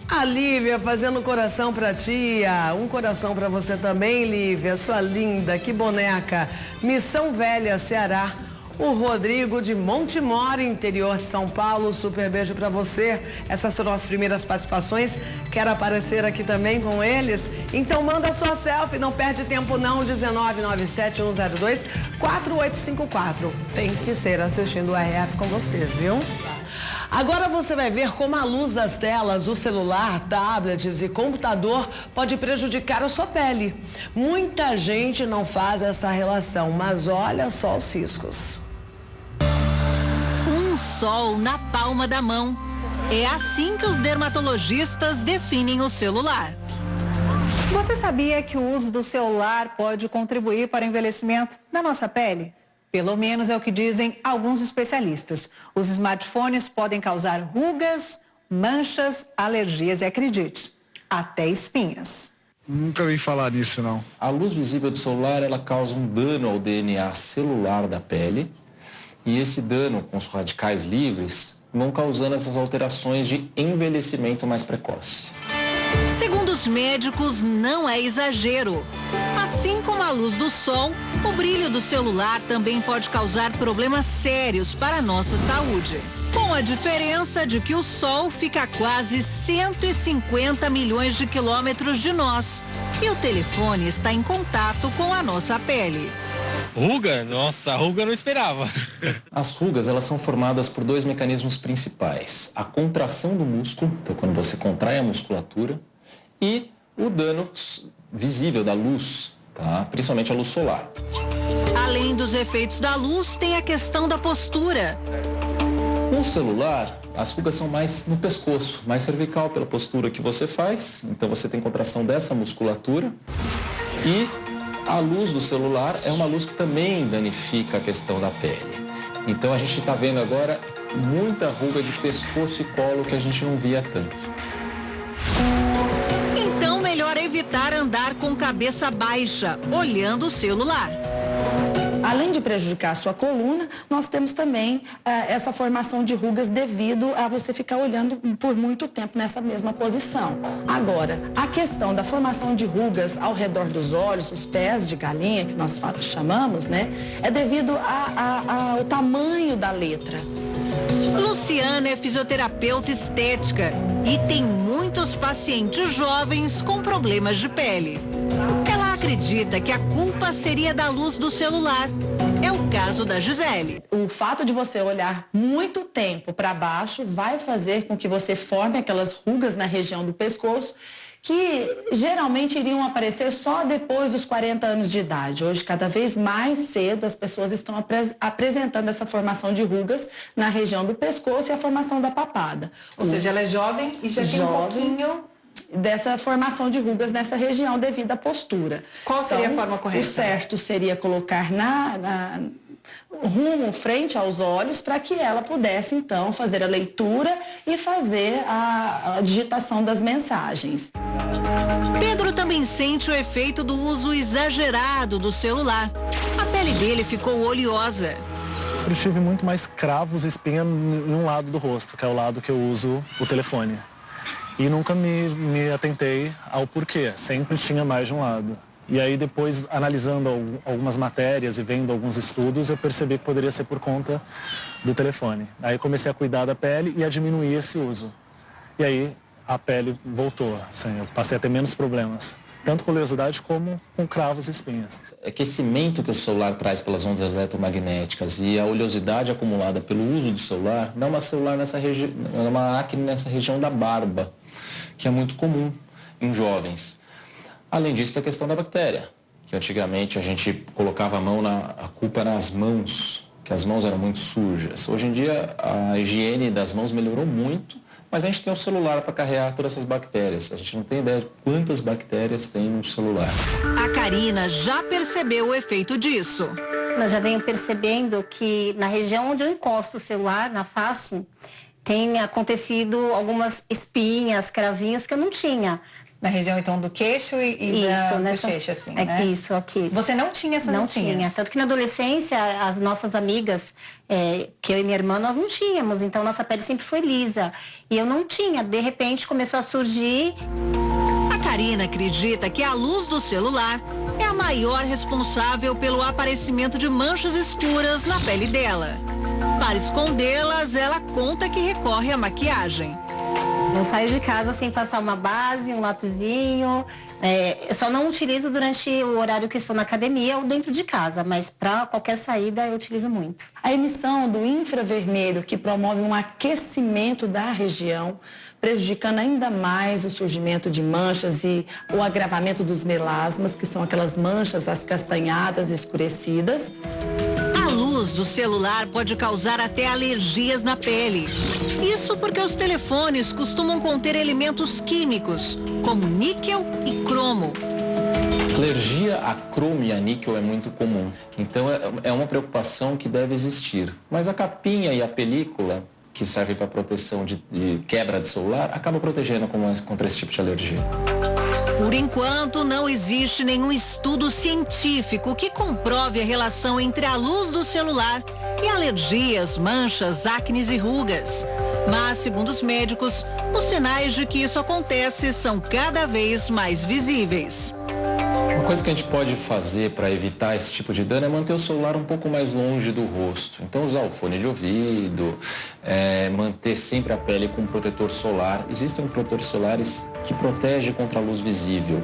A Lívia fazendo coração pra tia. Um coração pra você também, Lívia. Sua linda, que boneca. Missão Velha, Ceará. O Rodrigo, de Montemor, interior de São Paulo. Super beijo pra você. Essas foram as primeiras participações. Quero aparecer aqui também com eles? Então manda sua selfie, não perde tempo não. 19971024854. Tem que ser assistindo o RF com você, viu? Agora você vai ver como a luz das telas, o celular, tablets e computador pode prejudicar a sua pele. Muita gente não faz essa relação, mas olha só os riscos. Um sol na palma da mão. É assim que os dermatologistas definem o celular. Você sabia que o uso do celular pode contribuir para o envelhecimento da nossa pele? Pelo menos é o que dizem alguns especialistas. Os smartphones podem causar rugas, manchas, alergias e, acredite, até espinhas. Nunca ouvi falar disso, não. A luz visível do celular, ela causa um dano ao DNA celular da pele. E esse dano, com os radicais livres, vão causando essas alterações de envelhecimento mais precoce. Segundo os médicos, não é exagero. Assim como a luz do sol, o brilho do celular também pode causar problemas sérios para a nossa saúde. Com a diferença de que o sol fica a quase 150 milhões de quilômetros de nós e o telefone está em contato com a nossa pele. Ruga? Nossa, a ruga eu não esperava. As rugas, elas são formadas por dois mecanismos principais. A contração do músculo, então quando você contrai a musculatura, e o dano visível da luz, tá? Principalmente a luz solar. Além dos efeitos da luz, tem a questão da postura. No celular, as rugas são mais no pescoço, mais cervical pela postura que você faz. Então você tem contração dessa musculatura. E a luz do celular é uma luz que também danifica a questão da pele. Então a gente está vendo agora muita ruga de pescoço e colo que a gente não via tanto. Então, melhor evitar andar com cabeça baixa, olhando o celular. Além de prejudicar a sua coluna, nós temos também essa formação de rugas devido a você ficar olhando por muito tempo nessa mesma posição. Agora, a questão da formação de rugas ao redor dos olhos, os pés de galinha, que nós chamamos, né, é devido ao tamanho da letra. Luciana é fisioterapeuta estética e tem muitos pacientes jovens com problemas de pele. Ela acredita que a culpa seria da luz do celular. É o caso da Gisele. O fato de você olhar muito tempo para baixo vai fazer com que você forme aquelas rugas na região do pescoço que geralmente iriam aparecer só depois dos 40 anos de idade. Hoje, cada vez mais cedo, as pessoas estão apresentando essa formação de rugas na região do pescoço e a formação da papada. Ou seja, ela é jovem e já tem um pouquinho dessa formação de rugas nessa região devido à postura. Qual seria a forma correta? O certo seria colocar rumo frente aos olhos para que ela pudesse, então, fazer a leitura e fazer a digitação das mensagens. Pedro também sente o efeito do uso exagerado do celular. A pele dele ficou oleosa. Eu tive muito mais cravos e espinha em um lado do rosto, que é o lado que eu uso o telefone. E nunca me atentei ao porquê, sempre tinha mais de um lado. E aí depois, analisando algumas matérias e vendo alguns estudos, eu percebi que poderia ser por conta do telefone. Aí comecei a cuidar da pele e a diminuir esse uso. E aí a pele voltou, assim, eu passei a ter menos problemas. Tanto com oleosidade como com cravos e espinhas. O aquecimento que o celular traz pelas ondas eletromagnéticas e a oleosidade acumulada pelo uso do celular dá uma acne nessa região da barba, que é muito comum em jovens. Além disso, tem a questão da bactéria, que antigamente a gente colocava a culpa nas mãos, que as mãos eram muito sujas. Hoje em dia, a higiene das mãos melhorou muito, mas a gente tem um celular para carregar todas essas bactérias. A gente não tem ideia de quantas bactérias tem no celular. A Karina já percebeu o efeito disso. Eu já venho percebendo que na região onde eu encosto o celular, na face, tem acontecido algumas espinhas, cravinhos que eu não tinha. Na região, então, do queixo e da bochecha, assim, né? Isso, aqui. Você não tinha essas espinhas? Não tinha. Tanto que na adolescência, as nossas amigas, que eu e minha irmã, nós não tínhamos. Então, nossa pele sempre foi lisa. E eu não tinha. De repente, começou a surgir. A Karina acredita que a luz do celular é a maior responsável pelo aparecimento de manchas escuras na pele dela. Para escondê-las, ela conta que recorre à maquiagem. Eu saio de casa sem passar uma base, um lapisinho. Eu só não utilizo durante o horário que estou na academia ou dentro de casa, mas para qualquer saída eu utilizo muito. A emissão do infravermelho, que promove um aquecimento da região, prejudicando ainda mais o surgimento de manchas e o agravamento dos melasmas, que são aquelas manchas acastanhadas, escurecidas. A luz do celular pode causar até alergias na pele. Isso porque os telefones costumam conter elementos químicos, como níquel e cromo. Alergia a cromo e a níquel é muito comum, então é uma preocupação que deve existir. Mas a capinha e a película, que servem para proteção de quebra de celular, acaba protegendo contra esse tipo de alergia. Por enquanto, não existe nenhum estudo científico que comprove a relação entre a luz do celular e alergias, manchas, acnes e rugas. Mas, segundo os médicos, os sinais de que isso acontece são cada vez mais visíveis. Uma coisa que a gente pode fazer para evitar esse tipo de dano é manter o celular um pouco mais longe do rosto. Então, usar o fone de ouvido, manter sempre a pele com um protetor solar. Existem protetores solares que protegem contra a luz visível.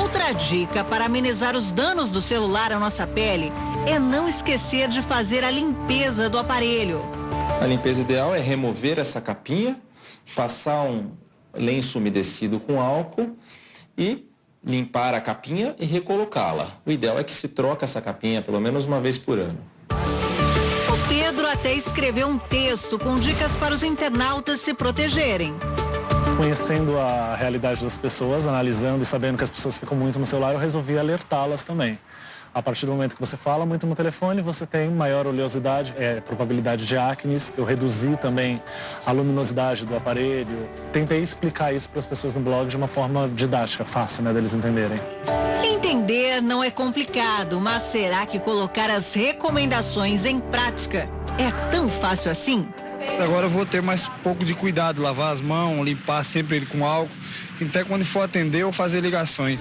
Outra dica para amenizar os danos do celular à nossa pele é não esquecer de fazer a limpeza do aparelho. A limpeza ideal é remover essa capinha, passar um lenço umedecido com álcool e limpar a capinha e recolocá-la. O ideal é que se troque essa capinha pelo menos uma vez por ano. O Pedro até escreveu um texto com dicas para os internautas se protegerem. Conhecendo a realidade das pessoas, analisando e sabendo que as pessoas ficam muito no celular, eu resolvi alertá-las também. A partir do momento que você fala muito no telefone, você tem maior oleosidade, probabilidade de acne. Eu reduzi também a luminosidade do aparelho. Tentei explicar isso para as pessoas no blog de uma forma didática, fácil, né, deles entenderem. Entender não é complicado, mas será que colocar as recomendações em prática é tão fácil assim? Agora eu vou ter mais um pouco de cuidado, lavar as mãos, limpar sempre ele com álcool, até quando for atender ou fazer ligações.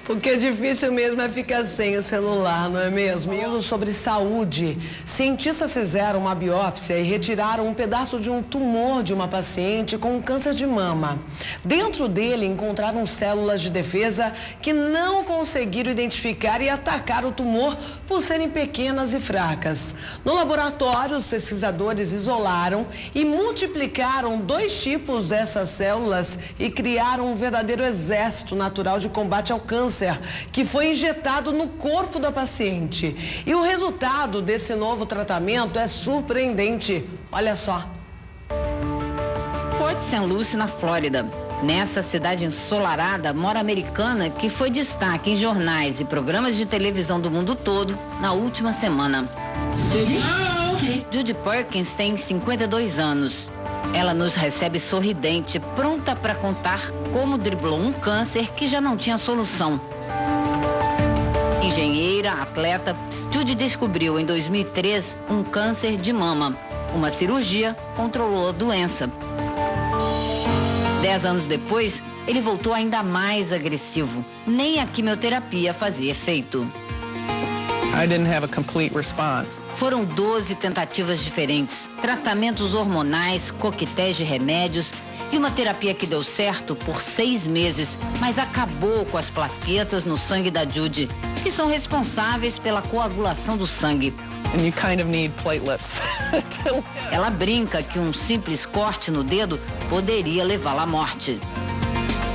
Porque difícil mesmo é ficar sem o celular, não é mesmo? E sobre saúde, cientistas fizeram uma biópsia e retiraram um pedaço de um tumor de uma paciente com câncer de mama. Dentro dele encontraram células de defesa que não conseguiram identificar e atacar o tumor por serem pequenas e fracas. No laboratório, os pesquisadores isolaram e multiplicaram 2 tipos dessas células e criaram um verdadeiro exército natural de combate ao câncer, que foi injetado no corpo da paciente. E o resultado desse novo tratamento é surpreendente. Olha só. Port St. Lucie, na Flórida. Nessa cidade ensolarada, mora a americana que foi destaque em jornais e programas de televisão do mundo todo na última semana. Judy Perkins tem 52 anos. Ela nos recebe sorridente, pronta para contar como driblou um câncer que já não tinha solução. Engenheira, atleta, Judy descobriu em 2003 um câncer de mama. Uma cirurgia controlou a doença. 10 anos depois, ele voltou ainda mais agressivo. Nem a quimioterapia fazia efeito. I didn't have a complete response. Foram 12 tentativas diferentes, tratamentos hormonais, coquetéis de remédios e uma terapia que deu certo por 6 meses, mas acabou com as plaquetas no sangue da Judy, que são responsáveis pela coagulação do sangue. And you kind of need platelets. Ela brinca que um simples corte no dedo poderia levá-la à morte.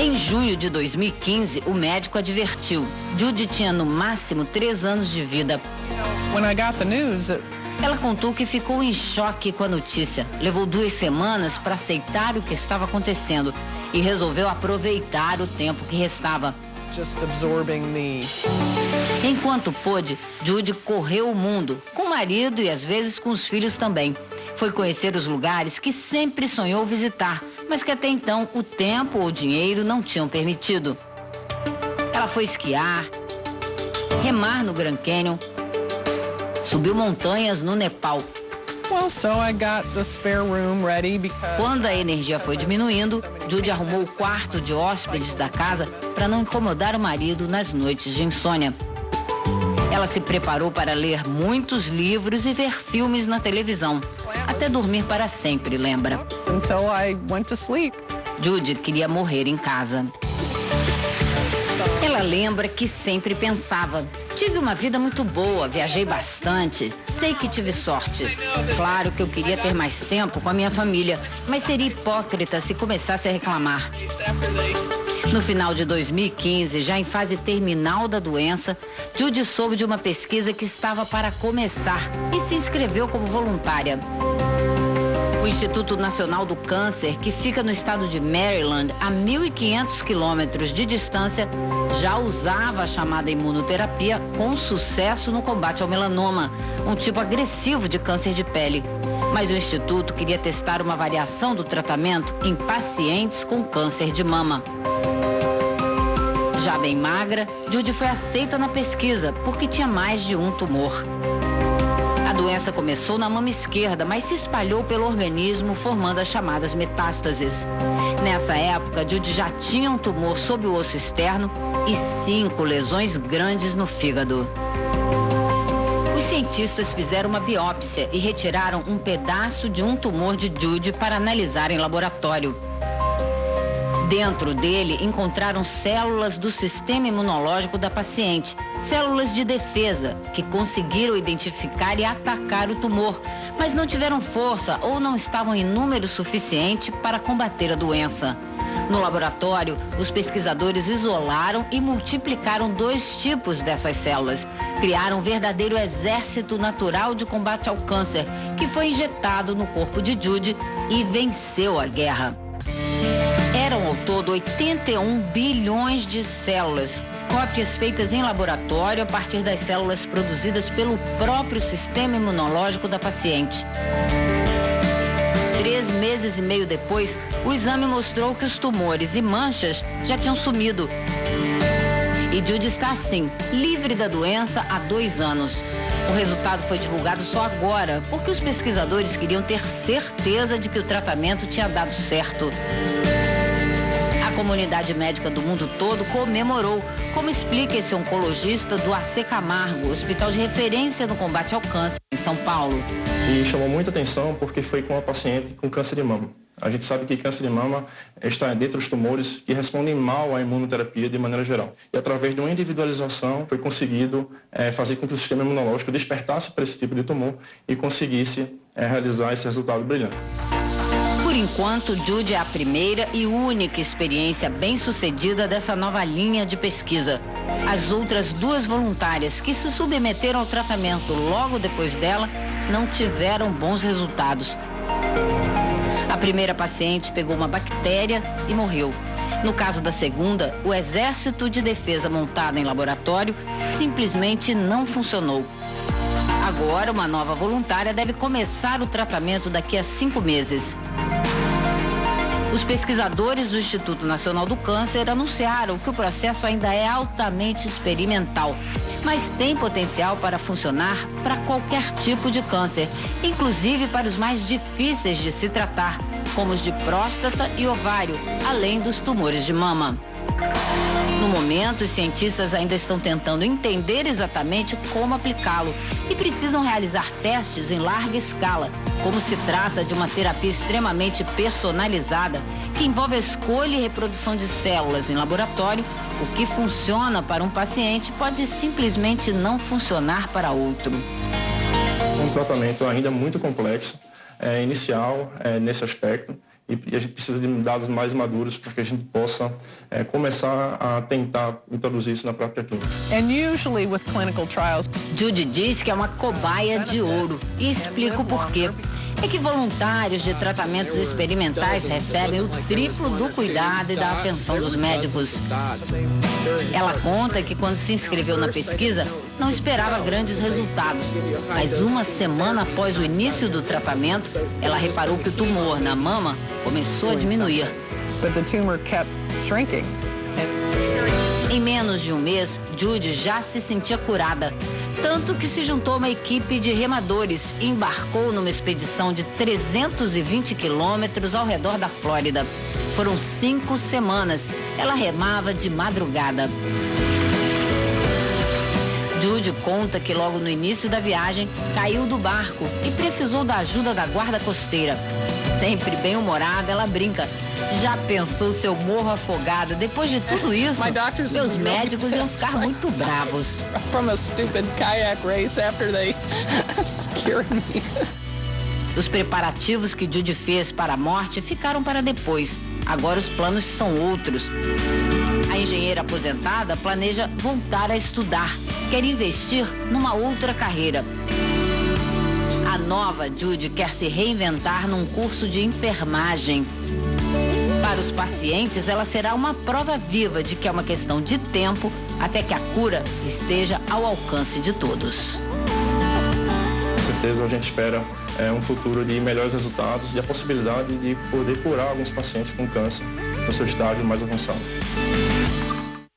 Em junho de 2015, o médico advertiu. Judy tinha no máximo 3 anos de vida. When I got the news, ela contou que ficou em choque com a notícia. Levou 2 semanas para aceitar o que estava acontecendo e resolveu aproveitar o tempo que restava. Just absorbing the... Enquanto pôde, Judy correu o mundo, com o marido e às vezes com os filhos também. Foi conhecer os lugares que sempre sonhou visitar, mas que até então o tempo ou o dinheiro não tinham permitido. Ela foi esquiar, remar no Grand Canyon, subiu montanhas no Nepal. Well, so I got the spare room ready because... Quando a energia foi diminuindo, Judy arrumou o quarto de hóspedes da casa para não incomodar o marido nas noites de insônia. Ela se preparou para ler muitos livros e ver filmes na televisão, até dormir para sempre, lembra? Until I went to sleep. Judy queria morrer em casa. Ela lembra que sempre pensava: tive uma vida muito boa, viajei bastante, sei que tive sorte. Claro que eu queria ter mais tempo com a minha família, mas seria hipócrita se começasse a reclamar. No final de 2015, já em fase terminal da doença, Judy soube de uma pesquisa que estava para começar e se inscreveu como voluntária. O Instituto Nacional do Câncer, que fica no estado de Maryland, a 1.500 quilômetros de distância, já usava a chamada imunoterapia com sucesso no combate ao melanoma, um tipo agressivo de câncer de pele. Mas o Instituto queria testar uma variação do tratamento em pacientes com câncer de mama. Já bem magra, Judy foi aceita na pesquisa porque tinha mais de um tumor. A doença começou na mama esquerda, mas se espalhou pelo organismo, formando as chamadas metástases. Nessa época, Judy já tinha um tumor sob o osso externo e 5 lesões grandes no fígado. Os cientistas fizeram uma biópsia e retiraram um pedaço de um tumor de Judy para analisar em laboratório. Dentro dele, encontraram células do sistema imunológico da paciente, células de defesa, que conseguiram identificar e atacar o tumor, mas não tiveram força ou não estavam em número suficiente para combater a doença. No laboratório, os pesquisadores isolaram e multiplicaram 2 tipos dessas células. Criaram um verdadeiro exército natural de combate ao câncer, que foi injetado no corpo de Judy e venceu a guerra. Eram ao todo 81 bilhões de células, cópias feitas em laboratório a partir das células produzidas pelo próprio sistema imunológico da paciente. 3 meses e meio depois, o exame mostrou que os tumores e manchas já tinham sumido. E Judy está assim, livre da doença há 2 anos. O resultado foi divulgado só agora, porque os pesquisadores queriam ter certeza de que o tratamento tinha dado certo. A comunidade médica do mundo todo comemorou, como explica esse oncologista do AC Camargo, hospital de referência no combate ao câncer em São Paulo. E chamou muita atenção porque foi com uma paciente com câncer de mama. A gente sabe que câncer de mama está dentre os tumores que respondem mal à imunoterapia de maneira geral. E através de uma individualização foi conseguido fazer com que o sistema imunológico despertasse para esse tipo de tumor e conseguisse realizar esse resultado brilhante. Por enquanto, Judy é a primeira e única experiência bem-sucedida dessa nova linha de pesquisa. As outras 2 voluntárias que se submeteram ao tratamento logo depois dela não tiveram bons resultados. A primeira paciente pegou uma bactéria e morreu. No caso da segunda, o exército de defesa montado em laboratório simplesmente não funcionou. Agora, uma nova voluntária deve começar o tratamento daqui a 5 meses. Os pesquisadores do Instituto Nacional do Câncer anunciaram que o processo ainda é altamente experimental, mas tem potencial para funcionar para qualquer tipo de câncer, inclusive para os mais difíceis de se tratar, como os de próstata e ovário, além dos tumores de mama. No momento, os cientistas ainda estão tentando entender exatamente como aplicá-lo e precisam realizar testes em larga escala, como se trata de uma terapia extremamente personalizada que envolve a escolha e reprodução de células em laboratório. O que funciona para um paciente pode simplesmente não funcionar para outro. Um tratamento ainda muito complexo, inicial nesse aspecto. E a gente precisa de dados mais maduros para que a gente possa começar a tentar introduzir isso na própria clínica. And usually with clinical trials. Judy diz que é uma cobaia de ouro e explica o porquê. É que voluntários de tratamentos experimentais recebem o triplo do cuidado e da atenção dos médicos. Ela conta que quando se inscreveu na pesquisa, não esperava grandes resultados. Mas 1 semana após o início do tratamento, ela reparou que o tumor na mama começou a diminuir. But the tumor kept shrinking. Em menos de 1 mês, Judy já se sentia curada. Tanto que se juntou a uma equipe de remadores e embarcou numa expedição de 320 quilômetros ao redor da Flórida. Foram 5 semanas. Ela remava de madrugada. Judy conta que logo no início da viagem caiu do barco e precisou da ajuda da guarda costeira. Sempre bem-humorada, ela brinca. Já pensou se eu morro afogada? Depois de tudo isso, meus médicos iam ficar muito bravos. From a stupid kayak race after they scared me. Os preparativos que Judy fez para a morte ficaram para depois. Agora os planos são outros. A engenheira aposentada planeja voltar a estudar. Quer investir numa outra carreira. A nova Judy quer se reinventar num curso de enfermagem. Para os pacientes, ela será uma prova viva de que é uma questão de tempo até que a cura esteja ao alcance de todos. Com certeza a gente espera um futuro de melhores resultados e a possibilidade de poder curar alguns pacientes com câncer no seu estágio mais avançado.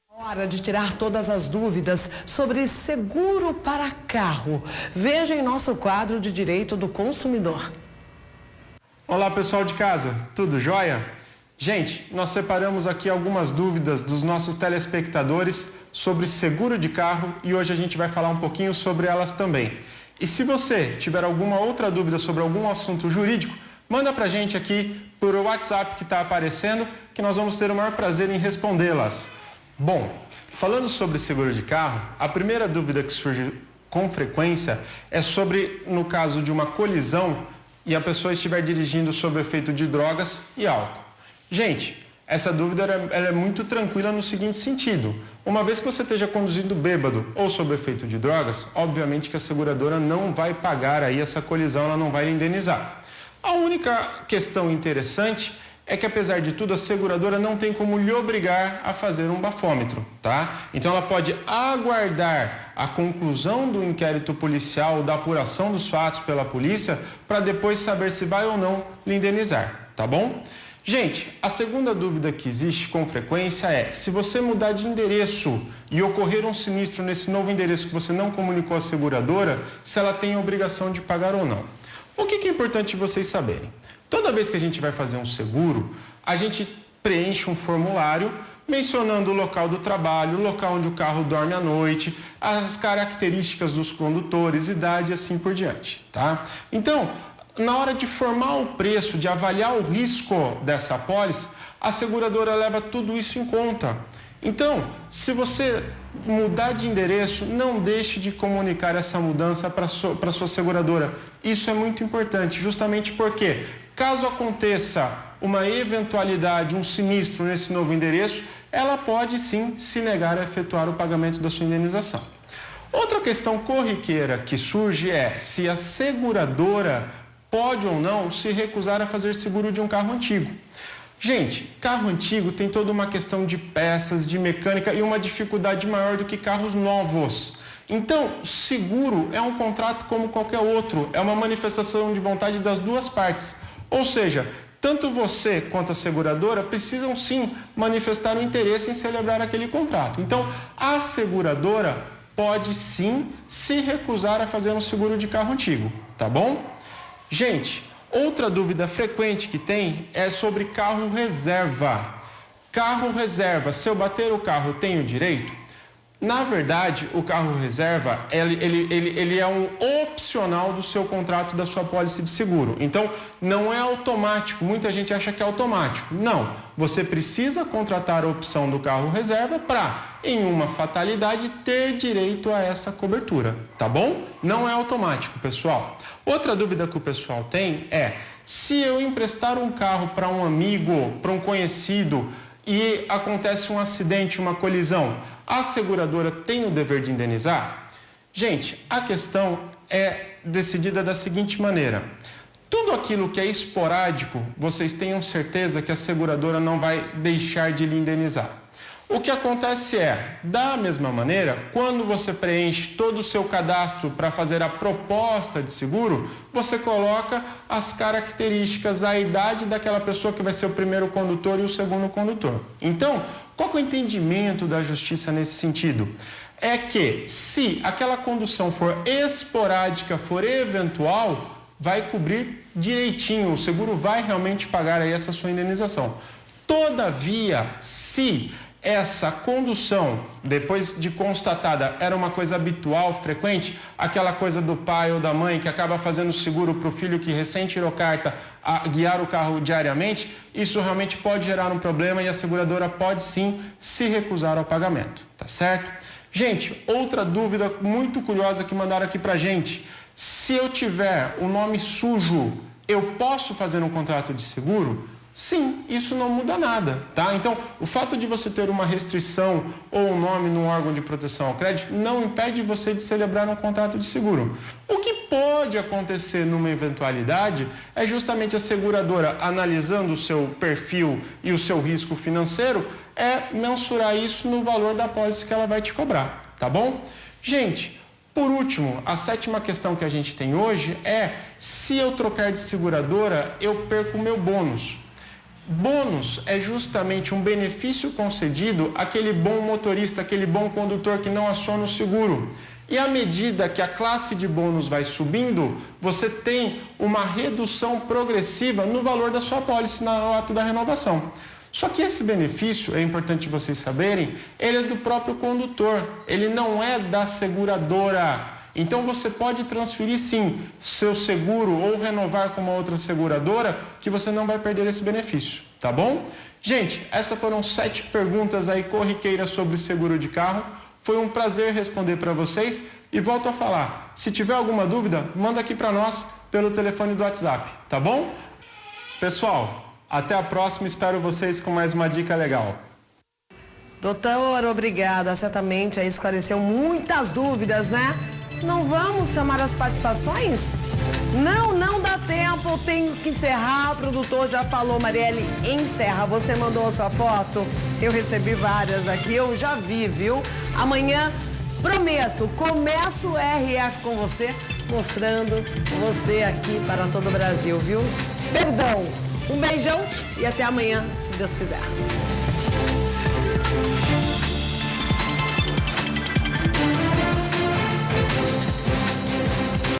Hora de tirar todas as dúvidas sobre seguro para carro. Veja em nosso quadro de Direito do Consumidor. Olá, pessoal de casa, tudo jóia? Gente, nós separamos aqui algumas dúvidas dos nossos telespectadores sobre seguro de carro e hoje a gente vai falar um pouquinho sobre elas também. E se você tiver alguma outra dúvida sobre algum assunto jurídico, manda pra gente aqui por WhatsApp que está aparecendo, que nós vamos ter o maior prazer em respondê-las. Bom, falando sobre seguro de carro, a primeira dúvida que surge com frequência é sobre, no caso de uma colisão e a pessoa estiver dirigindo sob o efeito de drogas e álcool. Gente, essa dúvida ela é muito tranquila no seguinte sentido. Uma vez que você esteja conduzindo bêbado ou sob efeito de drogas, obviamente que a seguradora não vai pagar aí essa colisão, ela não vai lhe indenizar. A única questão interessante é que, apesar de tudo, a seguradora não tem como lhe obrigar a fazer um bafômetro, tá? Então ela pode aguardar a conclusão do inquérito policial, da apuração dos fatos pela polícia, para depois saber se vai ou não lhe indenizar, tá bom? Gente, a segunda dúvida que existe com frequência é: se você mudar de endereço e ocorrer um sinistro nesse novo endereço que você não comunicou à seguradora, se ela tem a obrigação de pagar ou não. O que é importante vocês saberem? Toda vez que a gente vai fazer um seguro, a gente preenche um formulário mencionando o local do trabalho, o local onde o carro dorme à noite, as características dos condutores, idade e assim por diante, tá? Então, na hora de formar o preço, de avaliar o risco dessa apólice, a seguradora leva tudo isso em conta. Então, se você mudar de endereço, não deixe de comunicar essa mudança para sua seguradora. Isso é muito importante, justamente porque, caso aconteça uma eventualidade, um sinistro nesse novo endereço, ela pode sim se negar a efetuar o pagamento da sua indenização. Outra questão corriqueira que surge é se a seguradora pode ou não se recusar a fazer seguro de um carro antigo. Gente, carro antigo tem toda uma questão de peças, de mecânica e uma dificuldade maior do que carros novos. Então, seguro é um contrato como qualquer outro, é uma manifestação de vontade das duas partes. Ou seja, tanto você quanto a seguradora precisam sim manifestar o interesse em celebrar aquele contrato. Então, a seguradora pode sim se recusar a fazer um seguro de carro antigo, tá bom? Gente, outra dúvida frequente que tem é sobre carro reserva. Carro reserva, se eu bater o carro, eu tenho direito? Na verdade, o carro reserva, ele é um opcional do seu contrato, da sua apólice de seguro. Então, não é automático. Muita gente acha que é automático. Não. Você precisa contratar a opção do carro reserva para, em uma fatalidade, ter direito a essa cobertura. Tá bom? Não é automático, pessoal. Outra dúvida que o pessoal tem é: se eu emprestar um carro para um amigo, para um conhecido, e acontece um acidente, uma colisão, a seguradora tem o dever de indenizar? Gente, a questão é decidida da seguinte maneira: tudo aquilo que é esporádico, vocês tenham certeza que a seguradora não vai deixar de lhe indenizar. O que acontece é, da mesma maneira, quando você preenche todo o seu cadastro para fazer a proposta de seguro, você coloca as características, a idade daquela pessoa que vai ser o primeiro condutor e o segundo condutor. Então, qual é o entendimento da justiça nesse sentido? É que se aquela condução for esporádica, for eventual, vai cobrir direitinho, o seguro vai realmente pagar aí essa sua indenização. Todavia, se essa condução, depois de constatada, era uma coisa habitual, frequente, aquela coisa do pai ou da mãe que acaba fazendo seguro para o filho que recém tirou carta a guiar o carro diariamente, isso realmente pode gerar um problema e a seguradora pode sim se recusar ao pagamento, tá certo? Gente, outra dúvida muito curiosa que mandaram aqui pra gente: se eu tiver o nome sujo, eu posso fazer um contrato de seguro? Sim, isso não muda nada, tá? Então, o fato de você ter uma restrição ou um nome no órgão de proteção ao crédito não impede você de celebrar um contrato de seguro. O que pode acontecer numa eventualidade é justamente a seguradora, analisando o seu perfil e o seu risco financeiro, mensurar isso no valor da apólice que ela vai te cobrar, tá bom? Gente, por último, a sétima questão que a gente tem hoje é: se eu trocar de seguradora, eu perco o meu bônus. Bônus é justamente um benefício concedido àquele bom motorista, aquele bom condutor que não aciona o seguro. E à medida que a classe de bônus vai subindo, você tem uma redução progressiva no valor da sua apólice no ato da renovação. Só que esse benefício, é importante vocês saberem, ele é do próprio condutor, ele não é da seguradora. Então você pode transferir sim seu seguro ou renovar com uma outra seguradora, que você não vai perder esse benefício, tá bom? Gente, essas foram 7 perguntas aí corriqueiras sobre seguro de carro. Foi um prazer responder para vocês e volto a falar: se tiver alguma dúvida, manda aqui para nós pelo telefone do WhatsApp, tá bom? Pessoal, até a próxima, espero vocês com mais uma dica legal. Doutor, obrigada, certamente aí esclareceu muitas dúvidas, né? Não vamos chamar as participações? Não dá tempo, tenho que encerrar. O produtor já falou, Marielle, encerra. Você mandou a sua foto? Eu recebi várias aqui, eu já vi, viu? Amanhã, prometo, começo o RF com você, mostrando você aqui para todo o Brasil, viu? Perdão, um beijão e até amanhã, se Deus quiser.